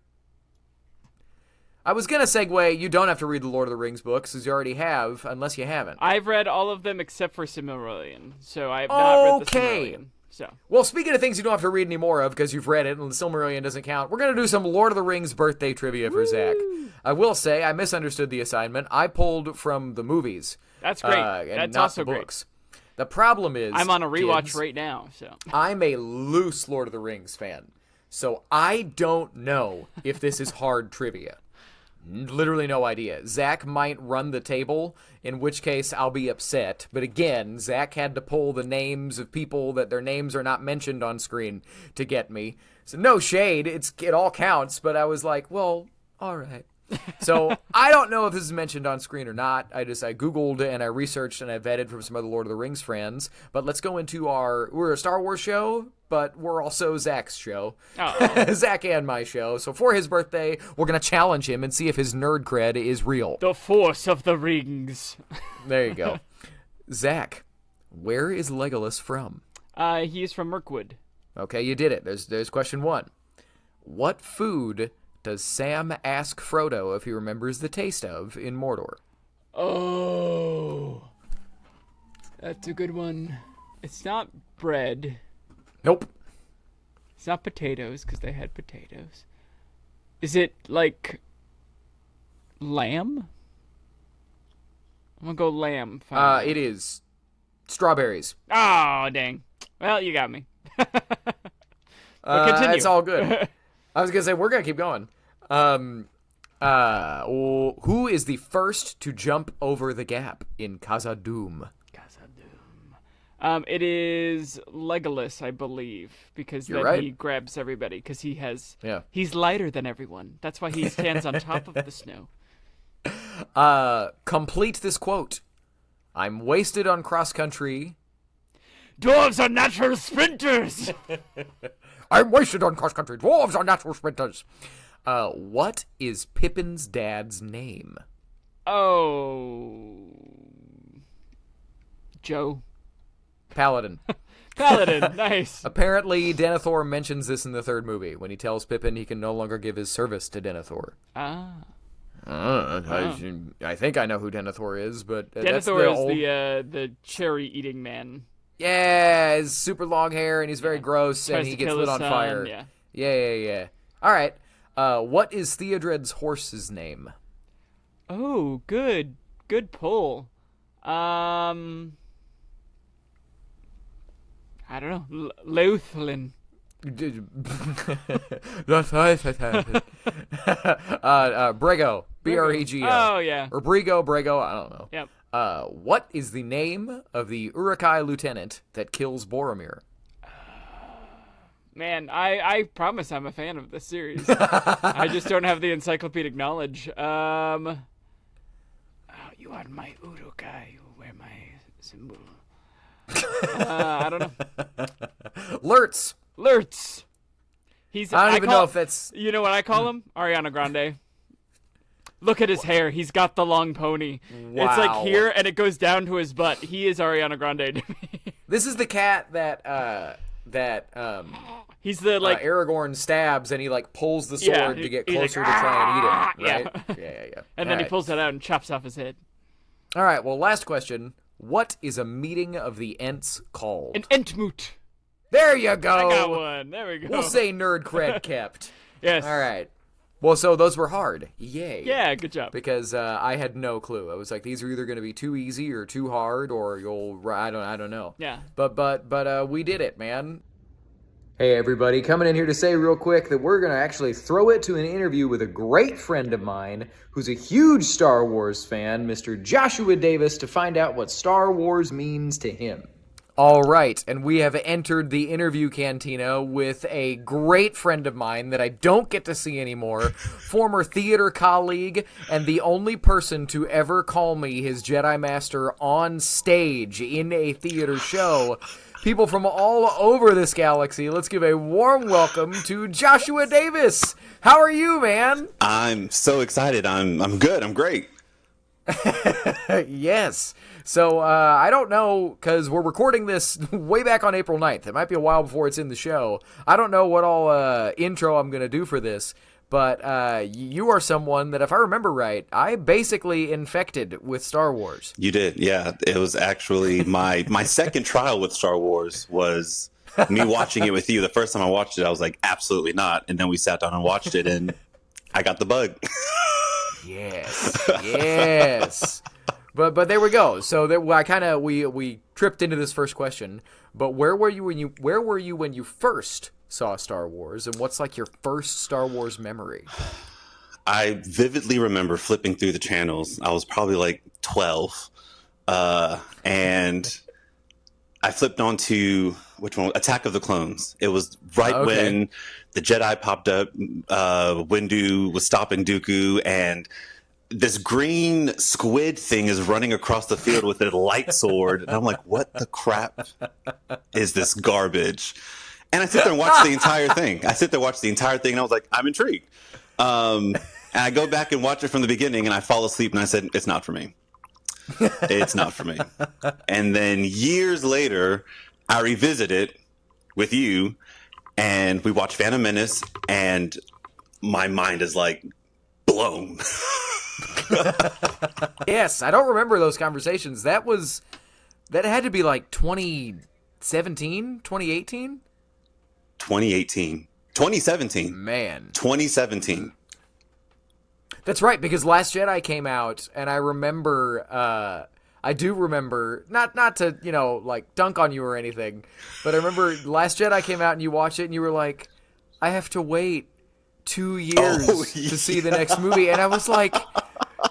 I was gonna segue. You don't have to read the Lord of the Rings books, as you already have, unless you haven't. I've read all of them except for Silmarillion, so I have not read the Silmarillion. So. Well, speaking of things you don't have to read anymore of because you've read it and the Silmarillion doesn't count, we're going to do some Lord of the Rings birthday trivia for Zach. I will say I misunderstood the assignment. I pulled from the movies. That's great. And That's not also the books. Great. The problem is I'm on a rewatch kids, right now. So I'm a loose Lord of the Rings fan. So I don't know if this is hard trivia. Literally no idea. Zach might run the table, in which case I'll be upset. But again, Zach had to pull the names of people that their names are not mentioned on screen to get me. So no shade, it all counts, but I was like, well, all right. So I don't know if this is mentioned on screen or not. I Googled and I researched and I vetted from some other Lord of the Rings friends. But let's go into we're a Star Wars show, but we're also Zach's show. Zach and my show. So for his birthday, we're going to challenge him and see if his nerd cred is real. The Force of the Rings. There you go. Zach, where is Legolas from? He is from Mirkwood. Okay, you did it. There's question 1. What food does Sam ask Frodo if he remembers the taste of in Mordor? Oh, that's a good one. It's not bread. Nope. It's not potatoes, because they had potatoes. Is it, like, lamb? I'm gonna go lamb. It is strawberries. Oh, dang. Well, you got me. Continue. It's all good. I was gonna say we're gonna keep going. Who is the first to jump over the gap in Khazad-dûm? It is Legolas, I believe, because You're then right. he grabs everybody, because he's lighter than everyone. That's why he stands on top of the snow. Complete this quote. I'm wasted on cross-country. Dwarves are natural sprinters! I'm wasted on cross-country. Dwarves are natural sprinters. What is Pippin's dad's name? Oh... Joe. Paladin. Paladin, nice. Apparently, Denethor mentions this in the third movie when he tells Pippin he can no longer give his service to Denethor. Ah. I think I know who Denethor is, but Denethor is the cherry-eating man. Yeah, his super long hair, and he's very gross, Tries and he to gets kill lit his on son, fire. yeah. Yeah. All right. What is Theodred's horse's name? Oh, good pull. I don't know. Leuthlin. Brego. B-R-E-G-O. Oh, yeah. Or Brego, I don't know. Yep. What is the name of the Uruk-hai lieutenant that kills Boromir? Man, I promise I'm a fan of this series. I just don't have the encyclopedic knowledge. Oh, you are my Uruk-hai. You wear my symbol. I don't know. Lurtz. I don't even know if that's... You know what I call him? Ariana Grande. Look at his hair. He's got the long pony. Wow. It's like here, and it goes down to his butt. He is Ariana Grande to me. This is the cat that he's the Aragorn stabs, and he pulls the sword to get closer to try and eat it, right? Yeah. And then he pulls it out and chops off his head. All right, well, last question. What is a meeting of the Ents called? An Entmoot. There you go. I got one. There we go. We'll say nerd cred kept. Yes. All right. Well, so those were hard. Yay. Yeah, good job. Because I had no clue. I was like, these are either going to be too easy or too hard, or I don't know. Yeah. But we did it, man. Hey everybody, coming in here to say real quick that we're going to actually throw it to an interview with a great friend of mine who's a huge Star Wars fan, Mr. Joshua Davis, to find out what Star Wars means to him. All right, and we have entered the Interview Cantina with a great friend of mine that I don't get to see anymore, former theater colleague, and the only person to ever call me his Jedi Master on stage in a theater show. People from all over this galaxy, let's give a warm welcome to Joshua Davis. How are you, man? I'm so excited. I'm good. I'm great. Yes. So, I don't know, because we're recording this way back on April 9th. It might be a while before it's in the show. I don't know what all intro I'm going to do for this, but you are someone that, if I remember right, I basically infected with Star Wars. You did, yeah. It was actually my second trial with Star Wars was me watching it with you. The first time I watched it, I was like, absolutely not. And then we sat down and watched it, and I got the bug. Yes. But there we go. So we tripped into this first question. But where were you when you first saw Star Wars, and what's your first Star Wars memory? I vividly remember flipping through the channels. I was probably 12, and I flipped onto which one? Attack of the Clones. It was right when the Jedi popped up. Windu was stopping Dooku, and this green squid thing is running across the field with a light sword. And I'm like, what the crap is this garbage? And I sit there and watch the entire thing. And I was like, I'm intrigued. And I go back and watch it from the beginning, and I fall asleep, and I said, it's not for me. It's not for me. And then years later, I revisit it with you, and we watch Phantom Menace, and my mind is blown. Yes, I don't remember those conversations. That had to be 2017, 2018? 2017. Man. 2017. That's right, because Last Jedi came out, and I remember, I do remember, not to, dunk on you or anything, but I remember Last Jedi came out and you watched it and you were like, I have to wait 2 years to see the next movie. And I was like,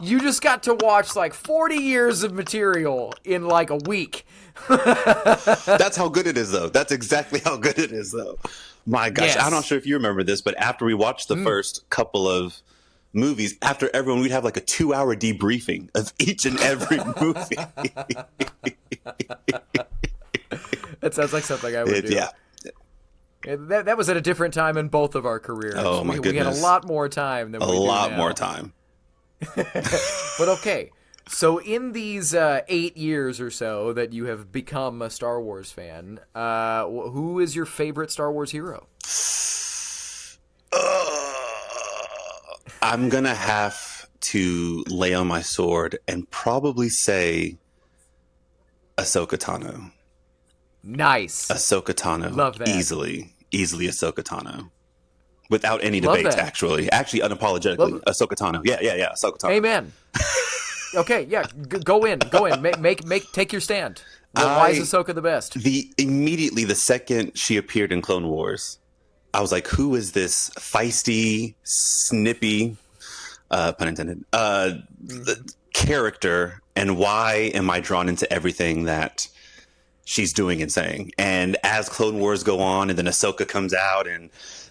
you just got to watch 40 years of material in a week. That's how good it is, though. That's exactly how good it is, though. My gosh, yes. I'm not sure if you remember this, but after we watched the first couple of movies, after everyone, we'd have like a 2-hour debriefing of each and every movie. That sounds like something I would do. Yeah. That was at a different time in both of our careers. Oh, my We had a goodness. lot more time than we do now. A lot more time. But okay, so in these 8 years or so that you have become a Star Wars fan, who is your favorite Star Wars hero? I'm going to have to lay on my sword and probably say Ahsoka Tano. Nice. Ahsoka Tano. Love that. Easily Ahsoka Tano. Without any Love debate, that. actually, unapologetically, Ahsoka Tano. Yeah, Ahsoka Tano. Amen. Okay, yeah, go in, take your stand. Why is Ahsoka the best? Immediately the second she appeared in Clone Wars, I was like, who is this feisty, snippy, pun intended, character, and why am I drawn into everything that she's doing and saying? And as Clone Wars go on, and then Ahsoka comes out, and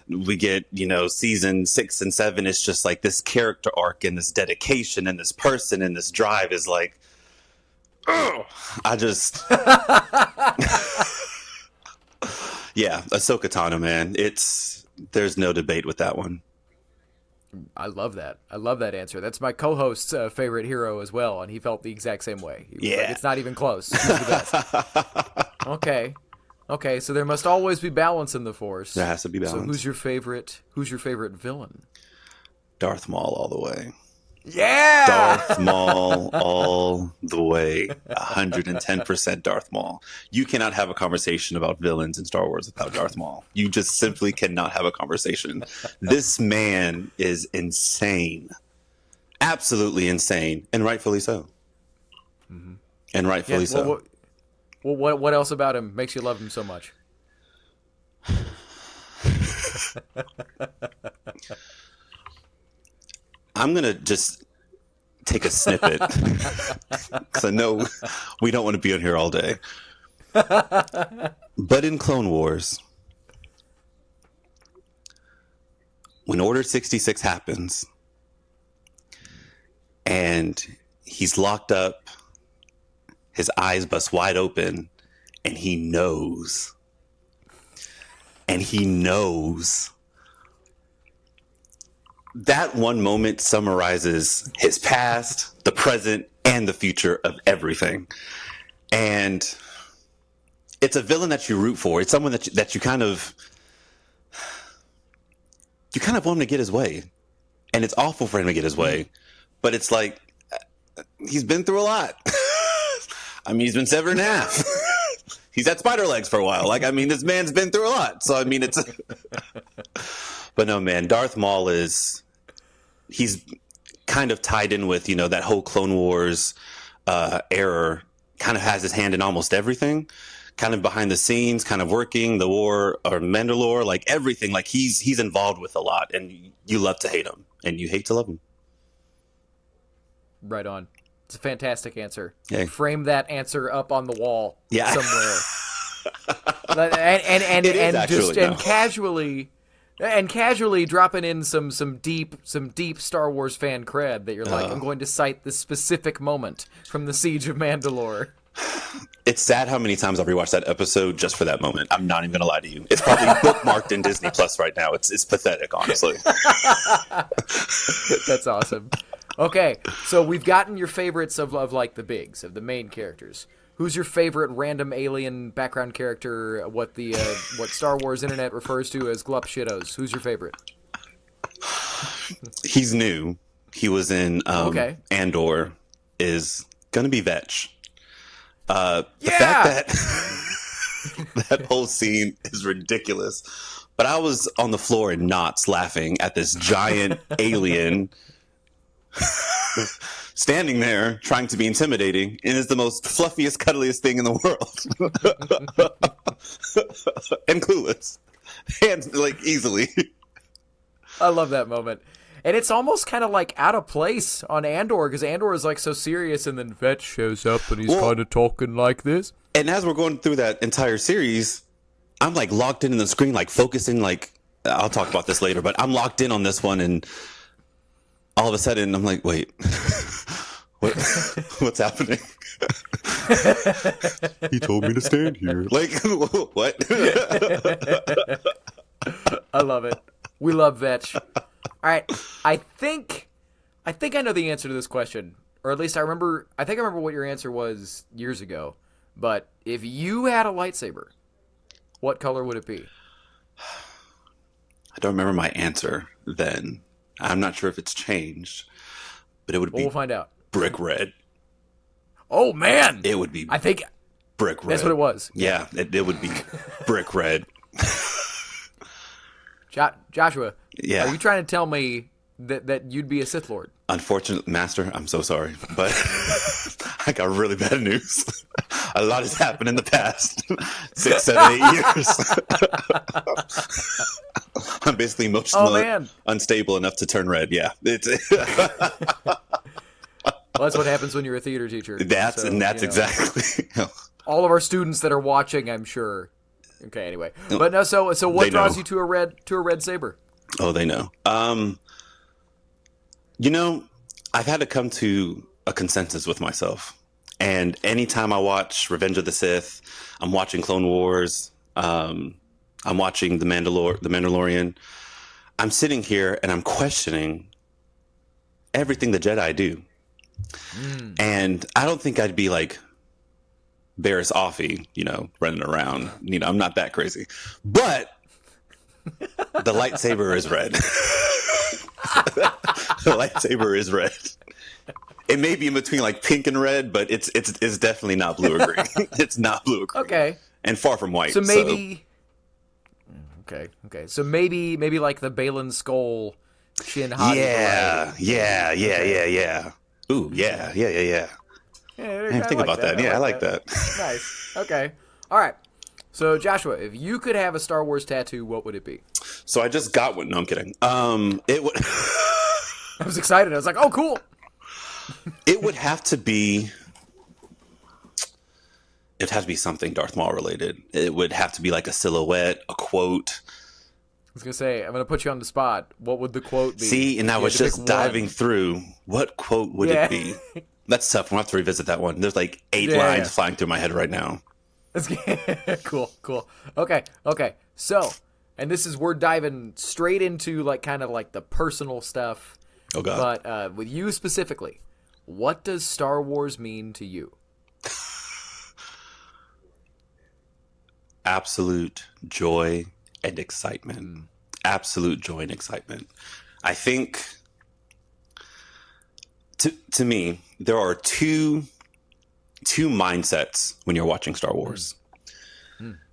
we get, season 6 and 7, it's just like this character arc and this dedication and this person and this drive is like, oh, I just, yeah, Ahsoka Tano, man. There's no debate with that one. I love that. I love that answer. That's my co-host's favorite hero as well, and he felt the exact same way. He was like, it's not even close. He's the best. Okay, so there must always be balance in the Force. There has to be balance. So who's your favorite villain? Darth Maul all the way. Yeah! Darth Maul all the way. 110% Darth Maul. You cannot have a conversation about villains in Star Wars without Darth Maul. You just simply cannot have a conversation. This man is insane. Absolutely insane. And rightfully so. Mm-hmm. And rightfully so. What else about him makes you love him so much? I'm going to just take a snippet because I know we don't want to be on here all day. But in Clone Wars, when Order 66 happens and he's locked up, his eyes bust wide open, and he knows. That one moment summarizes his past, the present, and the future of everything. And it's a villain that you root for. It's someone that you kind of want him to get his way. And it's awful for him to get his way. But it's like, he's been through a lot. I mean, he's been severed in half. He's had spider legs for a while. This man's been through a lot. So, it's... But no, man, Darth Maul he's kind of tied in with, that whole Clone Wars era, kind of has his hand in almost everything, kind of behind the scenes, kind of working the war or Mandalore, like everything. Like he's involved with a lot, and you love to hate him and you hate to love him. Right on. It's a fantastic answer. Hey. Frame that answer up on the wall somewhere. And casually dropping in some deep Star Wars fan cred that you're like, I'm going to cite this specific moment from the Siege of Mandalore. It's sad how many times I've rewatched that episode just for that moment. I'm not even going to lie to you. It's probably bookmarked in Disney Plus right now. It's pathetic, honestly. That's awesome. Okay, so we've gotten your favorites of like the bigs, of the main characters. Who's your favorite random alien background character? What Star Wars internet refers to as glup shittos? Who's your favorite? He's new. He was in Andor. Is gonna be Vetch. The fact that that whole scene is ridiculous. But I was on the floor in knots laughing at this giant alien standing there trying to be intimidating, and is the most fluffiest, cuddliest thing in the world. And clueless. And easily. I love that moment. And it's almost kind of out of place on Andor, because Andor is so serious, and then Vetch shows up and he's kind of talking like this. And as we're going through that entire series, I'm locked in the screen, focusing, I'll talk about this later, but I'm locked in on this one, and all of a sudden I'm like, wait, what? What's happening? He told me to stand here. Like, what? I love it. We love Vetch. All right, I think I know the answer to this question, or at least I think I remember what your answer was years ago. But if you had a lightsaber, what color would it be? I don't remember my answer then. I'm not sure if it's changed, but it would be We'll find out. brick red. Oh man, It would be I think brick red. that's what it was. Yeah, it would be brick red. Joshua, Yeah. are you trying to tell me that you'd be a Sith Lord? Unfortunately, Master, I'm so sorry, but I got really bad news. A lot has happened in the past 6, 7, 8 years. I'm basically emotionally unstable enough to turn red. Yeah, Well, that's what happens when you're a theater teacher. that's exactly. All of our students that are watching, I'm sure. Okay, anyway, but no. So what They draws know. you to a red saber? Oh, they know. I've had to come to a consensus with myself. And anytime I watch Revenge of the Sith, I'm watching Clone Wars, I'm watching The Mandalorian, I'm sitting here and I'm questioning everything the Jedi do. And I don't think I'd be like Barriss Offee, running around. I'm not that crazy. But the lightsaber is red. The lightsaber is red. It may be in between like pink and red, but it's definitely not blue or green. It's not blue or green. Okay. And far from white. So maybe. Okay. So maybe like the Balin skull Shin Hati. Yeah. Ooh, yeah. Yeah, I think about that. Yeah, I like that. Nice. Okay. All right. So Joshua, if you could have a Star Wars tattoo, what would it be? So I just got one. No, I'm kidding. It would. I was excited. I was like, oh, cool. It would have to be. It'd have to be something Darth Maul related. It would have to be like a silhouette, a quote. I was gonna say, I'm gonna put you on the spot. What would the quote be? See, and I was just diving through. What quote would it be? That's tough. We'll have to revisit that one. There's like 8 lines flying through my head right now. Cool. Okay. So, and we're diving straight into like kind of like the personal stuff. Oh God. But with you specifically, what does Star Wars mean to you? Absolute joy and excitement. Absolute joy and excitement. I think to me, there are two mindsets when you're watching Star Wars.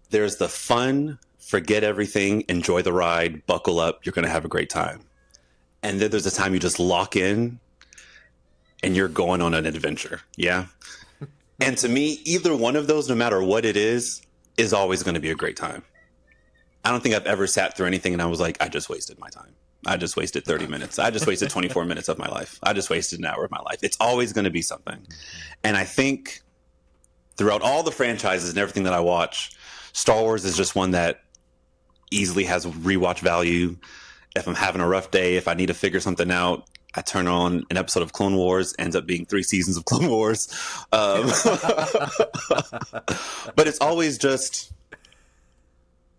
There's the fun, forget everything, enjoy the ride, buckle up, you're going to have a great time. And then there's a time you just lock in and you're going on an adventure. Yeah. And to me, either one of those, no matter what it is always going to be a great time. I don't think I've ever sat through anything and I was like, I just wasted my time. I just wasted 30 minutes. I just wasted 24 minutes of my life. I just wasted an hour of my life. It's always going to be something. And I think throughout all the franchises and everything that I watch, Star Wars is just one that easily has rewatch value. If I'm having a rough day, if I need to figure something out, I turn on an episode of Clone Wars, ends up being 3 seasons of Clone Wars. But it's always just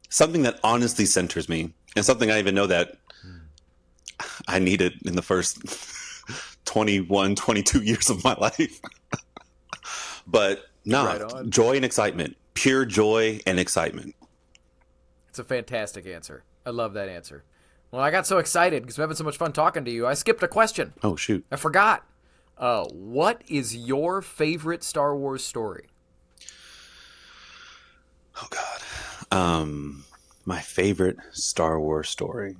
something that honestly centers me, and something I even know that I needed in the first 21, 22 years of my life. But joy and excitement, pure joy and excitement. It's a fantastic answer. I love that answer. Well, I got so excited because we're having so much fun talking to you. I skipped a question. Oh, shoot. I forgot. What is your favorite Star Wars story? Oh, God. My favorite Star Wars story.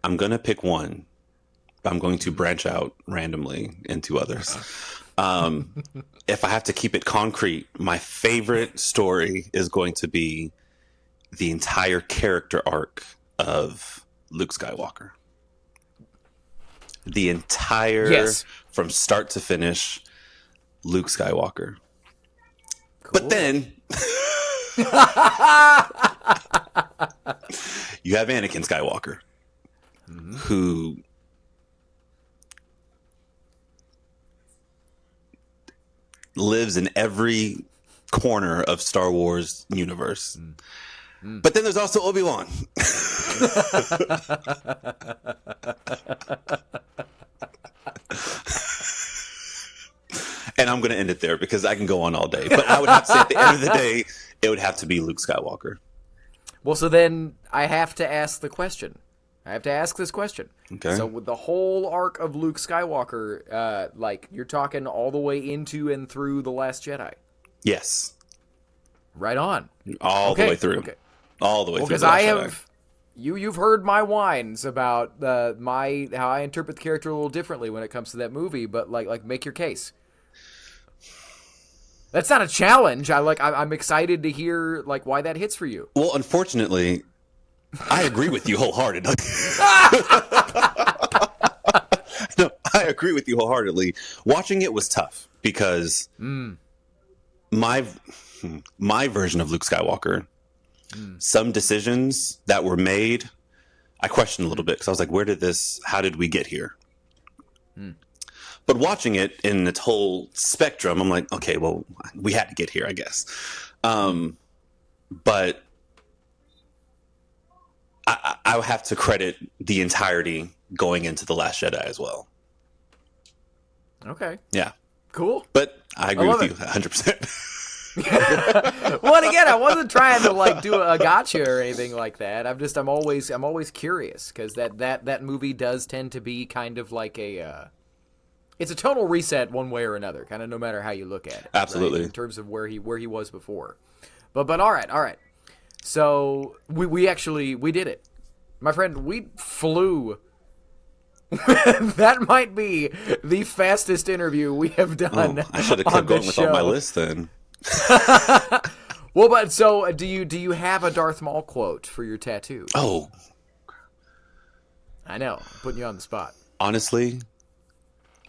I'm going to pick one, but I'm going to branch out randomly into others. If I have to keep it concrete, my favorite story is going to be the entire character arc of Luke Skywalker. The entire, from start to finish, Luke Skywalker. Cool. But then you have Anakin Skywalker, who lives in every corner of Star Wars universe. But then there's also Obi-Wan. And I'm going to end it there because I can go on all day. But I would have to say at the end of the day, it would have to be Luke Skywalker. Well, so then I have to ask the question. I have to ask this question. Okay. So with the whole arc of Luke Skywalker, like you're talking all the way into and through The Last Jedi. Yes. Right on. All the way through. Okay. All the way through. Because The Last I Jedi. have you've heard my whines about how I interpret the character a little differently when it comes to that movie, but like make your case. That's not a challenge. I'm excited to hear like why that hits for you. Well, unfortunately, I agree with you wholeheartedly. No, I agree with you wholeheartedly. Watching it was tough because my version of Luke Skywalker, some decisions that were made, I questioned a little bit because I was like, how did we get here? But watching it in its whole spectrum, I'm like, okay, well, we had to get here, I guess. But I would have to credit the entirety going into The Last Jedi as well. Okay. Yeah. Cool. But I agree with love you 100%. Well, and again, I wasn't trying to like do a gotcha or anything like that. I'm always curious because that movie does tend to be kind of like it's a total reset one way or another, kind of no matter how you look at it. Absolutely. Right? In terms of where he was before. But all right. So we did it. My friend, we flew. That might be the fastest interview we have done. I should have kept going with all my list then. Well, but so do you have a Darth Maul quote for your tattoo? Oh, I know, I'm putting you on the spot. honestly,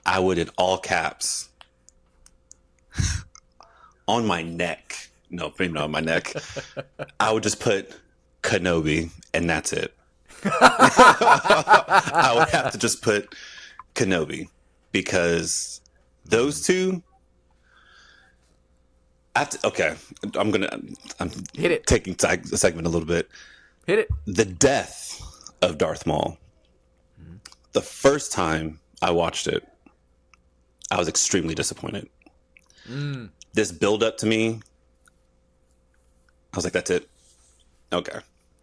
I would in all caps on my neck. No, maybe not on my neck. I would just put Kenobi, and that's it. I would have to just put Kenobi because those two. Okay, I'm Hit it. taking a segment a little bit. Hit it. The death of Darth Maul. The first time I watched it, I was extremely disappointed. This build up to me, I was like, that's it. Okay.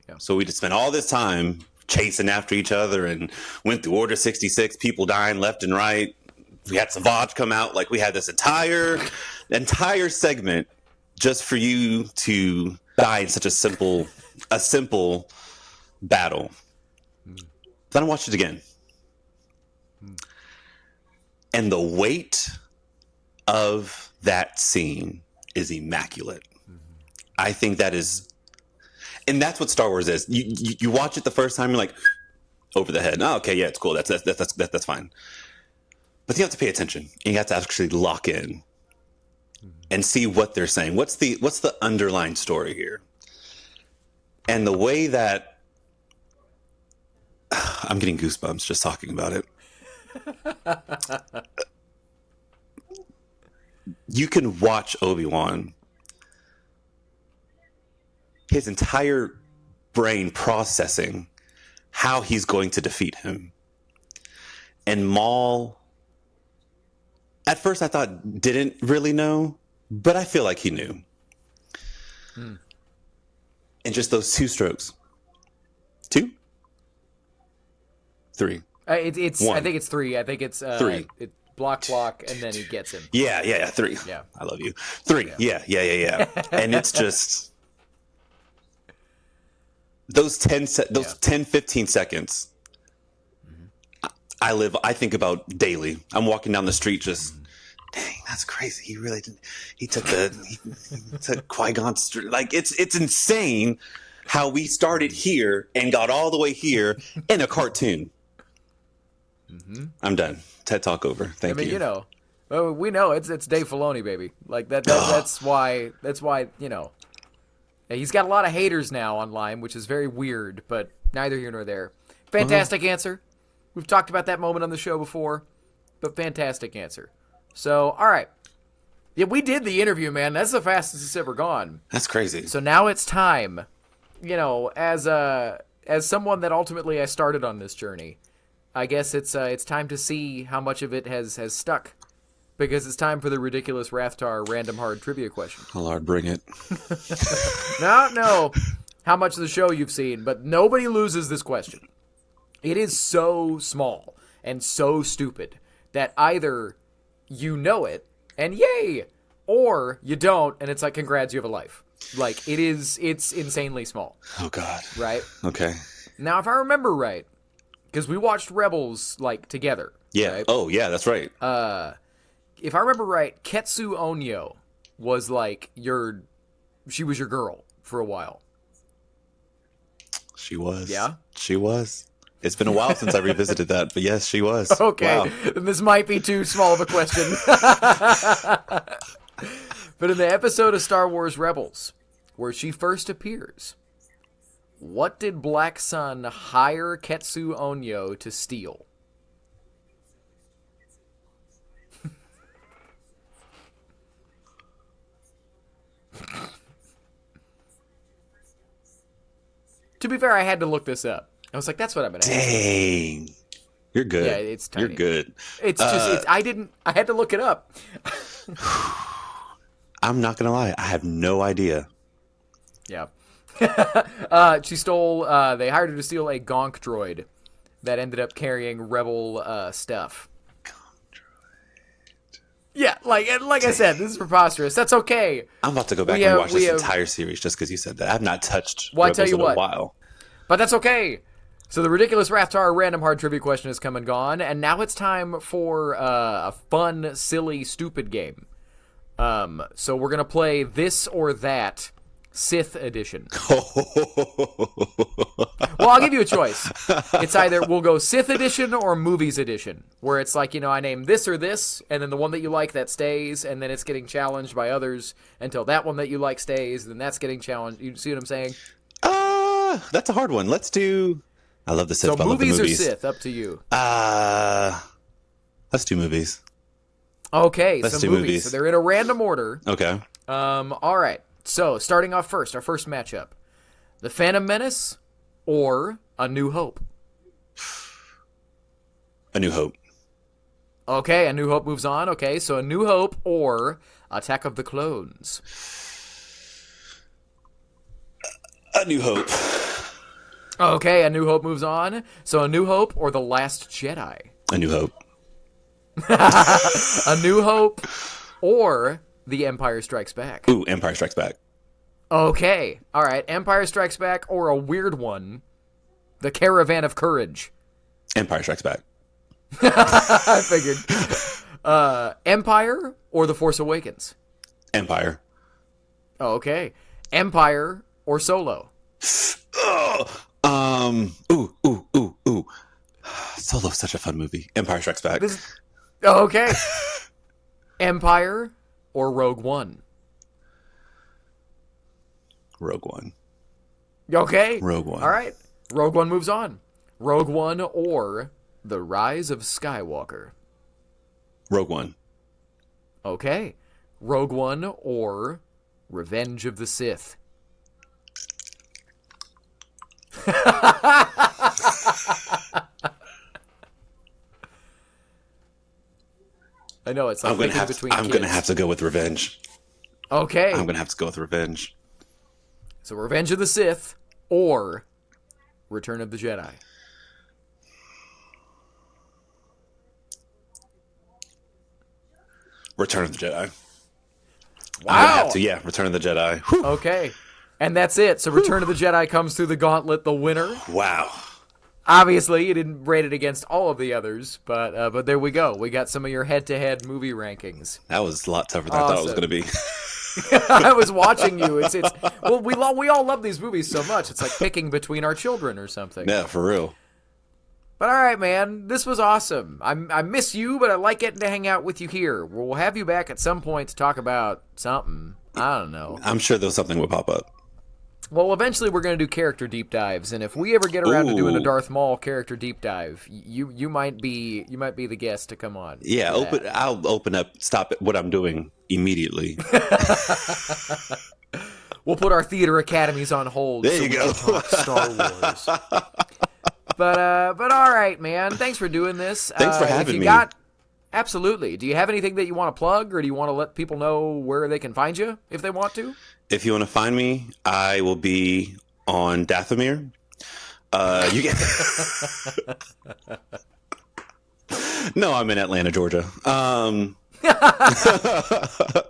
Yeah. So we just spent all this time chasing after each other and went through Order 66, people dying left and right. We had Savage come out. Like we had this entire segment just for you to die in such a simple battle. Then I watched it again. And the weight of that scene is immaculate. I think that is, and that's what Star Wars is. You watch it the first time, you're like, over the head. Oh, okay, yeah, it's cool. That's fine. But you have to pay attention. And you have to actually lock in and see what they're saying. What's the underlying story here? And the way that I'm getting goosebumps just talking about it. You can watch Obi-Wan, his entire brain processing how he's going to defeat him. And Maul, at first I thought didn't really know, but I feel like he knew. And just those two strokes. 2? 3. It's. One. I think it's 3. I think it's 3. It block, and then he gets him. Yeah. 3. Yeah. I love you. 3. Yeah. And it's just those 10, 15 seconds. I think about daily. I'm walking down the street just, dang, that's crazy. He really didn't. He took Qui-Gon's street. Like it's insane how we started here and got all the way here in a cartoon. I'm done. TED Talk over. Thank you. You know, well, we know it's Dave Filoni, baby. Like that's why he's got a lot of haters now online, which is very weird, but neither here nor there. Fantastic answer. We've talked about that moment on the show before, but fantastic answer. So, all right. Yeah, we did the interview, man. That's the fastest it's ever gone. That's crazy. So now it's time, as someone that ultimately I started on this journey, I guess it's time to see how much of it has stuck, because it's time for the ridiculous Rathtar random hard trivia question. Oh, Lord, bring it. Not know how much of the show you've seen, but nobody loses this question. It is so small and so stupid that either you know it and yay, or you don't and it's like, congrats, you have a life. Like, it's insanely small. Oh, God. Right? Okay. Now, if I remember right, because we watched Rebels, like, together. Yeah. Right? Oh, yeah, that's right. If I remember right, Ketsu Onyo was, like, she was your girl for a while. She was. Yeah? She was. It's been a while since I revisited that, but yes, she was. Okay, Wow. then this might be too small of a question. But in the episode of Star Wars Rebels, where she first appears, what did Black Sun hire Ketsu Onyo to steal? To be fair, I had to look this up. I was like, that's what I'm going to ask. Dang. You're good. Yeah, it's tiny. You're good. It's just, I had to look it up. I'm not going to lie. I have no idea. Yeah. She stole, they hired her to steal a Gonk droid that ended up carrying Rebel stuff. Yeah, like I said, this is preposterous. That's okay. I'm about to go back and watch this entire series just because you said that. I've not touched Rebels in a while. But that's okay. So the ridiculous Rathtar random hard trivia question has come and gone, and now it's time for a fun, silly, stupid game. So we're gonna play This or That Sith edition. Well, I'll give you a choice. It's either we'll go Sith edition or movies edition, where it's like, I name this or this, and then the one that you like, that stays, and then it's getting challenged by others until that one that you like stays, and then that's getting challenged. You see what I'm saying? That's a hard one. Let's do... I love the Sith. So I love the movies or movies. Sith, up to you. Let's do movies. Okay, Let's some do movies. So they're in a random order. Okay. All right. So starting off first, our first matchup: The Phantom Menace or A New Hope. A New Hope. Okay, A New Hope moves on. Okay, so A New Hope or Attack of the Clones. A New Hope. Okay, A New Hope moves on. So A New Hope or The Last Jedi. A New Hope. A New Hope or The Empire Strikes Back. Ooh, Empire Strikes Back. Okay, all right. Empire Strikes Back or a weird one, The Caravan of Courage. Empire Strikes Back. I figured. Empire or The Force Awakens. Empire. Okay. Empire or Solo. Ooh. Solo's such a fun movie. Empire Strikes Back. Okay. Empire or Rogue One. Rogue One. Okay. Rogue One. All right. Rogue One moves on. Rogue One or The Rise of Skywalker. Rogue One. Okay. Rogue One or Revenge of the Sith. I know it's like I'm gonna have to go with Revenge. Okay. I'm gonna have to go with Revenge. So Revenge of the Sith or Return of the Jedi. Return of the Jedi. Wow. I'm gonna have to, yeah, Return of the Jedi. Whew. Okay. And that's it. So Return of the Jedi comes through the gauntlet, the winner. Wow. Obviously, you didn't rate it against all of the others, but there we go. We got some of your head-to-head movie rankings. That was a lot tougher than I thought it was going to be. I was watching you. Well, we all love these movies so much. It's like picking between our children or something. Yeah, for real. But all right, man, this was awesome. I miss you, but I like getting to hang out with you here. We'll have you back at some point to talk about something. I don't know. I'm sure there's something will pop up. Well, eventually we're going to do character deep dives, and if we ever get around to doing a Ooh. Darth Maul character deep dive, you might be the guest to come on. Yeah, for that. I'll open up. Stop what I'm doing immediately. We'll put our theater academies on hold. There so you we go. can talk Star Wars. But all right, man. Thanks for doing this. Thanks for if having you me. Absolutely. Do you have anything that you want to plug, or do you want to let people know where they can find you if they want to? If you want to find me, I will be on Dathomir. You get. No, I'm in Atlanta, Georgia.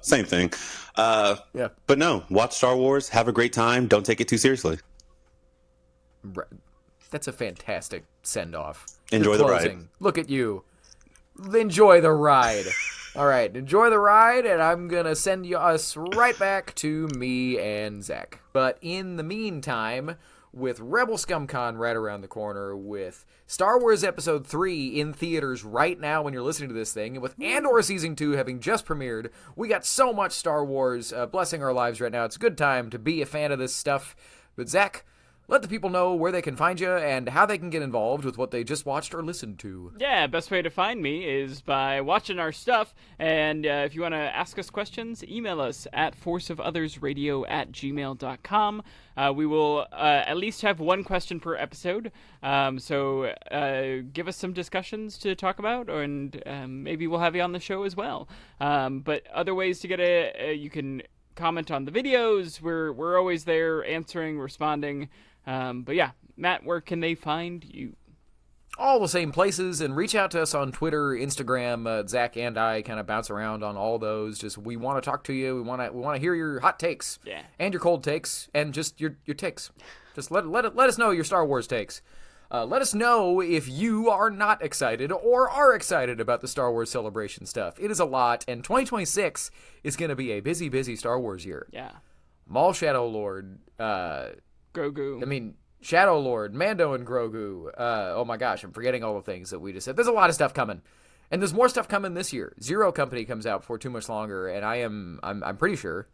Same thing. Yeah. But no, watch Star Wars. Have a great time. Don't take it too seriously. Right. That's a fantastic send-off. Enjoy You're the ride. closing. Look at you. Enjoy the ride. All right, enjoy the ride, and I'm going to send us right back to me and Zach. But in the meantime, with Rebel ScumCon right around the corner, with Star Wars Episode 3 in theaters right now when you're listening to this thing, and with ANDOR Season 2 having just premiered, we got so much Star Wars blessing our lives right now. It's a good time to be a fan of this stuff. But Zach, let the people know where they can find you and how they can get involved with what they just watched or listened to. Yeah, best way to find me is by watching our stuff, and if you want to ask us questions, email us at forceofothersradio@gmail.com. We will at least have one question per episode, so give us some discussions to talk about, and maybe we'll have you on the show as well. But other ways to get you can comment on the videos. We're always there answering, responding. But yeah, Matt, where can they find you? All the same places, and reach out to us on Twitter, Instagram. Zach and I kind of bounce around on all those. Just we want to talk to you. We want to hear your hot takes, Yeah, and your cold takes, and just your takes. Just let us know your Star Wars takes. Let us know if you are not excited or are excited about the Star Wars Celebration stuff. It is a lot, and 2026 is going to be a busy, busy Star Wars year. yeah. Maul, SHADOWLORD, Grogu. I mean, SHADOWLORD, Mando and Grogu. Oh my gosh, I'm forgetting all the things that we just said. There's a lot of stuff coming. And there's more stuff coming this year. Zero Company comes out before too much longer, and I'm pretty sure.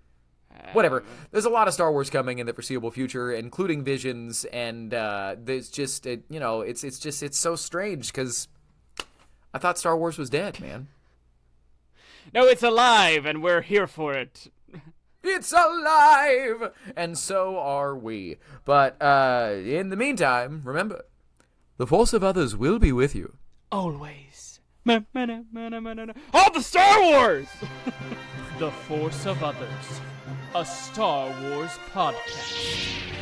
Whatever. There's a lot of Star Wars coming in the foreseeable future, including Visions, and there's just it's so strange because I thought Star Wars was dead, man. No, it's alive, and we're here for it. It's alive, and so are we. But in the meantime, remember, the force of others will be with you. Always. All the Star Wars! The Force of Others, a Star Wars podcast.